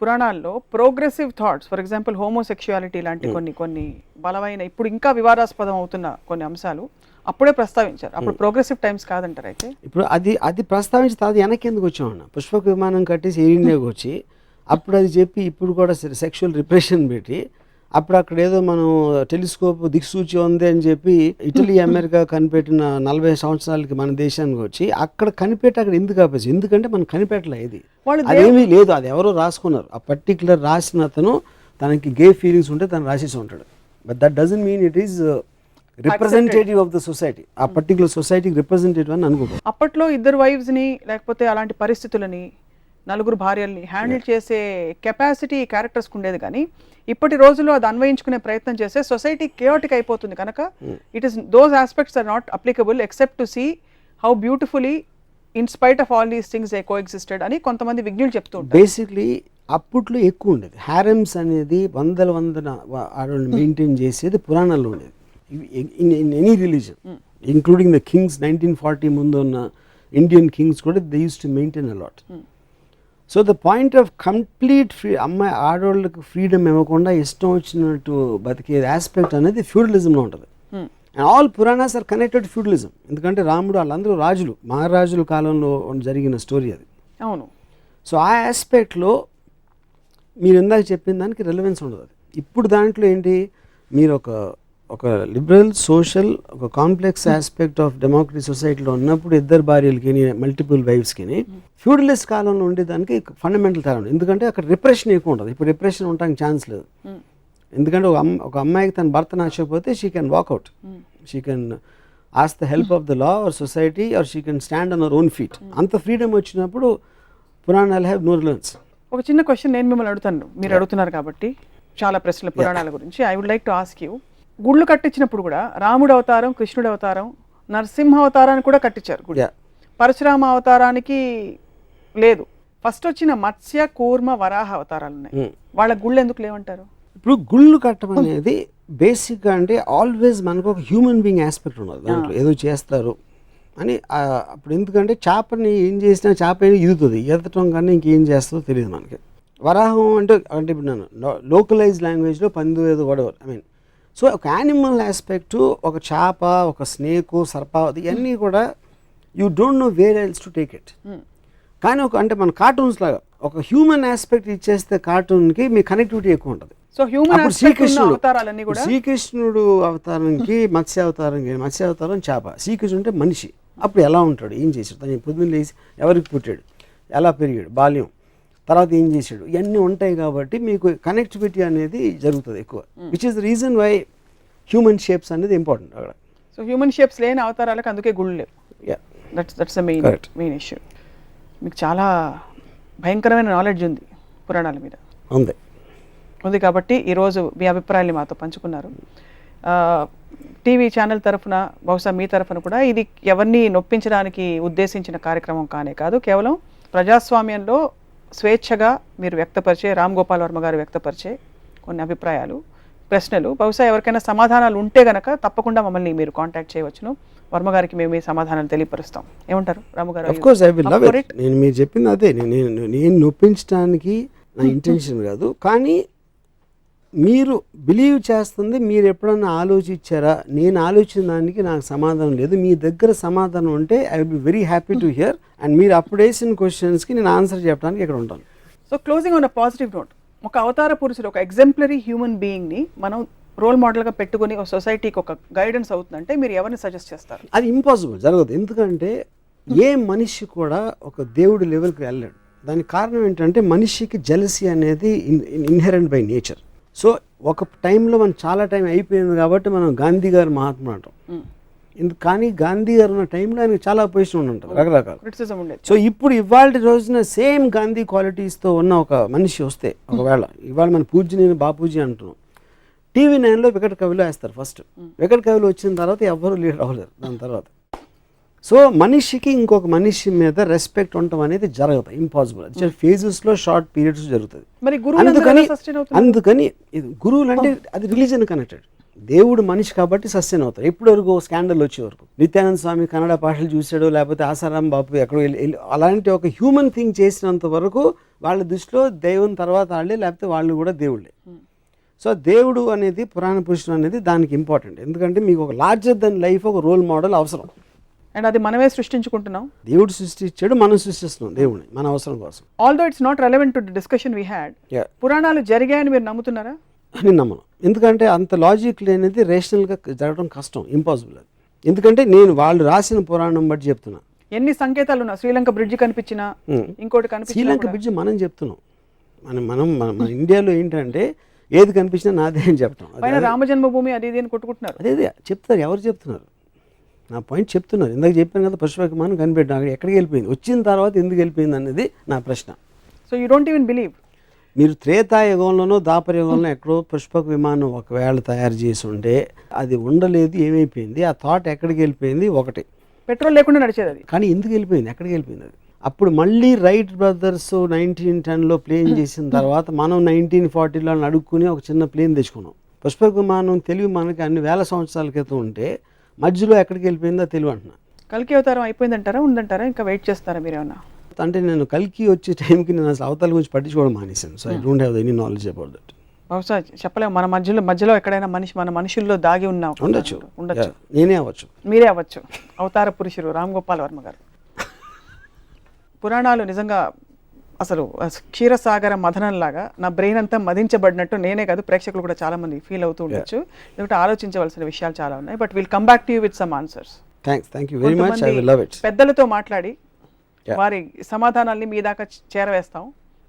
పురాణాల్లో progressive thoughts, for example homosexuality లాంటి కొన్ని బలమైన, ఇప్పుడు ఇంకా వివాదాస్పదం అవుతున్న కొన్ని అంశాలు అప్పుడే ప్రస్తావించారు. అప్పుడు ప్రోగ్రెసివ్ టైమ్స్ కాదంటారు. అయితే ఇప్పుడు అది ప్రస్తావించి తర్వాత వెనక్కి ఎందుకు వచ్చామన్నా, పుష్పక విమానం కట్టేసి ఎయిర్ ఇండియాకి వచ్చి అప్పుడు అది చెప్పి ఇప్పుడు కూడా సెక్షువల్ రిప్రెషన్ పెట్టి అప్పుడు అక్కడ ఏదో మనం టెలిస్కోప్ దిక్సూచి ఉంది అని చెప్పి ఇటలీ అమెరికా కనిపెట్టిన 40 సంవత్సరాలకి మన దేశానికి వచ్చి అక్కడ కనిపెట్టి అక్కడ ఎందుకు ఆపేసి, ఎందుకంటే మనం కనిపెట్టలే, ఇది అదేమీ లేదు, అది ఎవరో రాసుకున్నారు. ఆ పర్టికులర్ రాసిన అతను తనకి గే ఫీలింగ్స్ ఉంటే తను రాసేసి ఉంటాడు. But that doesn't mean it is representative of the society. ఆ పర్టికులర్ సొసైటీకి రిప్రజెంటేటివ్ అని అనుకో. అప్పట్లో ఇద్దరు వైఫ్స్ని లేకపోతే అలాంటి పరిస్థితులని, నలుగురు భార్యల్ని హ్యాండిల్ చేసే కెపాసిటీ క్యారెక్టర్స్కి ఉండేది. కానీ ఇప్పటి రోజుల్లో అది అన్వయించుకునే ప్రయత్నం చేస్తే సొసైటీ కేయోటిక్ అయిపోతుంది కనుక it is those aspects are not applicable except to see how beautifully in spite of all these things they coexisted అని కొంతమంది విజ్ఞులు చెప్తూ ఉంటారు. బేసిక్లీ అప్పట్లో ఎక్కువ ఉండేది హారెమ్స్ అనేది, వందల ఆడవాళ్ళు మెయింటైన్ చేసేది పురాణాల్లో ఉండేది. In any religion including the kings, 1940 ముందు ఉన్న ఇండియన్ కింగ్స్ కూడా they use to maintain a lot. So the point of complete ఆడవాళ్ళకి ఫ్రీడమ్ ఇవ్వకుండా ఇష్టం వచ్చినట్టు బతికే ఆస్పెక్ట్ అనేది ఫ్యూడలిజంలో ఉంటుంది. And all Puranas are connected feudalism. ఎందుకంటే రాముడు వాళ్ళందరూ రాజులు, మహారాజుల కాలంలో జరిగిన స్టోరీ అది. అవును. సో ఆ ఆస్పెక్ట్లో మీరు ఇందాక చెప్పిన దానికి రెలవెన్స్ ఉండదు. అది ఇప్పుడు దాంట్లో ఏంటి, మీరు ఒక లిబరల్ సోషల్ ఒక కాంప్లెక్స్ ఆస్పెక్ట్ ఆఫ్ డెమోక్రసీ సొసైటీలో ఉన్నప్పుడు ఇద్దరు భార్యలకి మల్టిపుల్ వైఫ్స్కి ఫ్యూడలిస్ట్ కాలంలో ఉండేదానికి ఫండమెంటల్ తేడా ఉంది. ఎందుకంటే అక్కడ రిప్రెషన్ ఎక్కువ ఉంటుంది. ఇప్పుడు రిప్రెషన్ ఉండడానికి ఛాన్స్ లేదు. ఎందుకంటే ఒక అమ్మాయికి తన భర్త నచ్చకపోతే she can walk out, she can ask the help of the law or society or she can stand on our own feet. అంత ఫ్రీడమ్ వచ్చినప్పుడు పురాణాలు హ్యావ్ నో రిలవెన్స్. ఒక చిన్న క్వశ్చన్ నేను మిమ్మల్ని అడుగుతాను, మీరు అడుగుతున్నారు కాబట్టి చాలా ప్రశ్నలు పురాణాల గురించి. I would like to ask you, గుళ్ళు కట్టించినప్పుడు కూడా రాముడు అవతారం, కృష్ణుడు అవతారం, నరసింహ అవతారాన్ని కూడా కట్టించారు గుడి. పరశురామ అవతారానికి లేదు. ఫస్ట్ వచ్చిన మత్స్య, కూర్మ, వరాహ అవతారాలు ఉన్నాయి. వాళ్ళ గుళ్ళు ఎందుకు లేవంటారు? ఇప్పుడు గుళ్ళు కట్టడం అనేది బేసిక్గా అంటే ఆల్వేస్ మనకు ఒక హ్యూమన్ బీయింగ్ ఆస్పెక్ట్ ఉన్నది దాంట్లో. ఏదో చేస్తారు అని అప్పుడు, ఎందుకంటే చేపని ఏం చేసినా చేప ఈదుతుంది, ఈదటం కానీ ఇంకేం చేస్తుందో తెలియదు మనకి. వరాహం అంటే ఇప్పుడు నేను లోకలైజ్ లాంగ్వేజ్లో పందు ఏదో వడవర్, ఐ మీన్. సో ఒక యానిమల్ ఆస్పెక్టు, ఒక చేప, ఒక స్నేకు, సర్పావతి, ఇవన్నీ కూడా you don't know where else to take it. కానీ అంటే మన కార్టూన్స్ లాగా ఒక హ్యూమన్ ఆస్పెక్ట్ ఇచ్చేస్తే కార్టూన్కి మీ కనెక్టివిటీ ఎక్కువ ఉంటుంది. సో హ్యూమన్ శ్రీకృష్ణుడు అవతారానికి మత్స్య అవతారం చేప, శ్రీకృష్ణుడు అంటే మనిషి. అప్పుడు ఎలా ఉంటాడు, ఏం చేశాడు, తను పొద్దున్న లేచి ఎవరికి పుట్టాడు, ఎలా పెరిగాడు, బాల్యం, తర్వాత ఏం చేశాడు, ఇవన్నీ ఉంటాయి. కాబట్టి మీకు కనెక్టివిటీ అనేది జరుగుతుంది ఎక్కువ, which is the reason why human shapes అనేది ఇంపార్టెంట్ అక్కడ. సో హ్యూమన్ షేప్స్ లేని అవతారాలకు అందుకే గుళ్ళు లేవు. That's the main issue. మీకు చాలా భయంకరమైన నాలెడ్జ్ ఉంది పురాణాల మీద. ఉంది కాబట్టి ఈరోజు మీ అభిప్రాయాన్ని మాతో పంచుకున్నారు. టీవీ ఛానల్ తరఫున, బహుశా మీ తరఫున కూడా ఇది ఎవరిని నొప్పించడానికి ఉద్దేశించిన కార్యక్రమం కానే కాదు. కేవలం ప్రజాస్వామ్యంలో స్వేచ్ఛగా మీరు వ్యక్తపరిచే, రామ్ గోపాల్ వర్మ గారు వ్యక్తపరిచే కొన్ని అభిప్రాయాలు, ప్రశ్నలు, బహుశా ఎవరికైనా సమాధానాలు ఉంటే గనక తప్పకుండా మమ్మల్ని మీరు కాంటాక్ట్ చేయవచ్చును. వర్మ గారికి మేము ఈ సమాధానాలు తెలియపరుస్తాం. ఏమంటారు రాము గారు? Of course I will love it. నేను మీరు చెప్పింది అదే, నేను నొప్పించడానికి నా ఇంటెన్షన్ కాదు. కానీ మీరు బిలీవ్ చేస్తుంది మీరు ఎప్పుడన్నా ఆలోచించారా? నేను ఆలోచించిన దానికి నాకు సమాధానం లేదు, మీ దగ్గర సమాధానం ఉంటే I will be very happy to hear, and మీరు అప్పుడు వేసిన క్వశ్చన్స్కి నేను ఆన్సర్ చెప్పడానికి ఇక్కడ ఉంటాను. So closing on a positive note, ఒక అవతార పురుషుడు, ఒక ఎగ్జాంపులరీ హ్యూమన్ బీయింగ్ని మనం రోల్ మోడల్గా పెట్టుకుని ఒక సొసైటీకి ఒక గైడెన్స్ అవుతుందంటే మీరు ఎవరిని సజెస్ట్ చేస్తారు? అది ఇంపాసిబుల్, జరగదు. ఎందుకంటే ఏ మనిషి కూడా ఒక దేవుడి లెవెల్కి వెళ్ళాడు. దానికి కారణం ఏంటంటే మనిషికి జెలసీ అనేది ఇన్హెరెంట్ బై నేచర్. సో ఒక టైంలో మనం చాలా టైం అయిపోయింది కాబట్టి మనం గాంధీ గారు మహాత్మా అంటాం. కానీ గాంధీ గారు ఉన్న టైంలో ఆయనకు చాలా పొజిషన్ ఉంటుంది, రకరకాల క్రిటిసిజం ఉండేది. సో ఇప్పుడు ఇవాళ రోజున సేమ్ గాంధీ క్వాలిటీస్తో ఉన్న ఒక మనిషి వస్తే, ఒకవేళ ఇవాళ మన పూజ్యని బాపూజీ అంటున్నాం, టీవీ 9లో వికట కవిలో వేస్తారు ఫస్ట్. వికట కవిలో వచ్చిన తర్వాత ఎవ్వరూ లీడర్ అవ్వలేరు దాని తర్వాత. సో మనిషికి ఇంకొక మనిషి మీద రెస్పెక్ట్ ఉండటం అనేది జరగదు, ఇంపాసిబుల్. ఫేజెస్లో షార్ట్ పీరియడ్స్ జరుగుతుంది. మరి అందుకని గురువులు అంటే అది రిలీజన్ కనెక్టెడ్. దేవుడు మనిషి కాబట్టి సస్టైన్ అవుతారు. ఎప్పటి వరకు స్కాండల్ వచ్చే వరకు. నిత్యానంద స్వామి కన్నడ భాషలు చూసాడు, లేకపోతే ఆసారాం బాపు ఎక్కడో వెళ్ళి అలాంటి ఒక హ్యూమన్ థింగ్ చేసినంత వరకు వాళ్ళ దృష్టిలో దైవం తర్వాత వాళ్ళే, లేకపోతే వాళ్ళు కూడా దేవుళ్ళే. సో దేవుడు అనేది, పురాణ పురుషుడు అనేది దానికి ఇంపార్టెంట్. ఎందుకంటే మీకు ఒక లార్జర్ దెన్ లైఫ్ ఒక రోల్ మోడల్ అవసరం. అండ్ అది మనమే సృష్టించుకుంటున్నాం. దేవుడు సృష్టించాడు, మనం సృష్టిస్తున్నాం దేవుడిని మన అవసరం కోసం. Although it's not relevant to the discussion we had, పురాణాలు జరిగాయని మీరు నమ్ముతున్నారా? నేను నమ్మను. ఎందుకంటే అంత లాజిక్ లేనిది రేషనల్గా జరగడం కష్టం, ఇంపాసిబుల్ అది. ఎందుకంటే నేను వాళ్ళు రాసిన పురాణం బట్టి చెప్తున్నా. ఎన్ని సంకేతాలు ఉన్నా, శ్రీలంక బ్రిడ్జ్ కనిపించినా, ఇంకోటి కనిపించినా, శ్రీలంక బ్రిడ్జ్ మనం చెప్తున్నాం. మన ఇండియాలో ఏంటంటే ఏది కనిపించినా నాదే అని చెప్పడం. పైన రామజన్మభూమి అది ఇది అని కొట్టుకుంటున్నారు. అదే చెప్తారు, ఎవరు చెప్తున్నారు? నా పాయింట్ చెప్తున్నారు. ఇందాక చెప్పాను కదా, పుష్ప విమానం కనిపెట్టిన ఎక్కడికి వెళ్ళిపోయింది, వచ్చిన తర్వాత ఎందుకు వెళ్ళిపోయింది అనేది నా ప్రశ్న. So you don't even believe? మీరు త్రేతాయుగంలోనో ద్వాపరయుగంలో ఎక్కడో పుష్పక విమానం ఒకవేళ తయారు చేసి ఉంటే అది ఉండలేదు, ఏమైపోయింది, ఆ థాట్ ఎక్కడికి వెళ్ళిపోయింది? ఒకటి, పెట్రోల్ లేకుండా నడిచేది అది. కానీ ఎందుకు వెళ్ళిపోయింది, ఎక్కడికి వెళ్ళిపోయింది అది? అప్పుడు మళ్ళీ రైట్ బ్రదర్స్ 1910లో ప్లేన్ చేసిన తర్వాత మనం 1940లో అడుక్కుని ఒక చిన్న ప్లేన్ తెచ్చుకున్నాం. పుష్పక విమానం తెలివి మనకి అన్ని వేల సంవత్సరాల క్రితం ఉంటే మధ్యలో ఎక్కడికి వెళ్ళిపోయిందో తెలివి అంటున్నా. కల్కి అవతారం అయిపోయిందంటారా, ఉందంటారా, ఇంకా వెయిట్ చేస్తారా మీరేమన్నా? అంటే నేను కల్కి వచ్చే టైంకి నేను అసలు అవతల గురించి పట్టించుకోవడం మానేశాను. So I don't have any knowledge about that. బహుశా చెప్పలేము, మన మధ్యలో ఎక్కడైనా మన మనుషుల్లో దాగి ఉన్నాం. ఉండొచ్చు, నేనే అవ్వచ్చు, మీరే అవ్వచ్చు. అవతార పురుషుడు రామ్ గోపాల్ వర్మ గారు. పురాణాలు నిజంగా అసలు క్షీరసాగర మథనంలాగా నా బ్రెయిన్ అంతా మదించబడినట్టు నేనే కాదు, ప్రేక్షకులు కూడా చాలా మంది ఫీల్ అవుతూ ఉండొచ్చు. ఎందుకంటే ఆలోచించవలసిన విషయాలు చాలా ఉన్నాయి. But will come back to you with some answers. Thank you very much. I will love it. పెద్దలతో మాట్లాడి వారి సమాధానాల్ని మీ దాకా చేరవేస్తాం.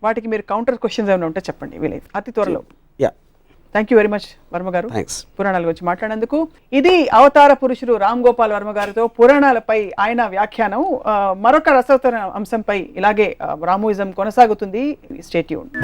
వాటికి మీరు కౌంటర్ క్వశ్చన్స్ ఏమైనా ఉంటే చెప్పండి వీలైతే అతి త్వరలో. Thank you very much Varma గారు, పురాణాల గురించి మాట్లాడేందుకు. ఇది అవతార పురుషుడు రామ్ గోపాల్ వర్మ గారితో పురాణాలపై ఆయన వ్యాఖ్యానం. మరొక రసవత్తర అంశంపై ఇలాగే రామోయిజం కొనసాగుతుంది. Stay tuned.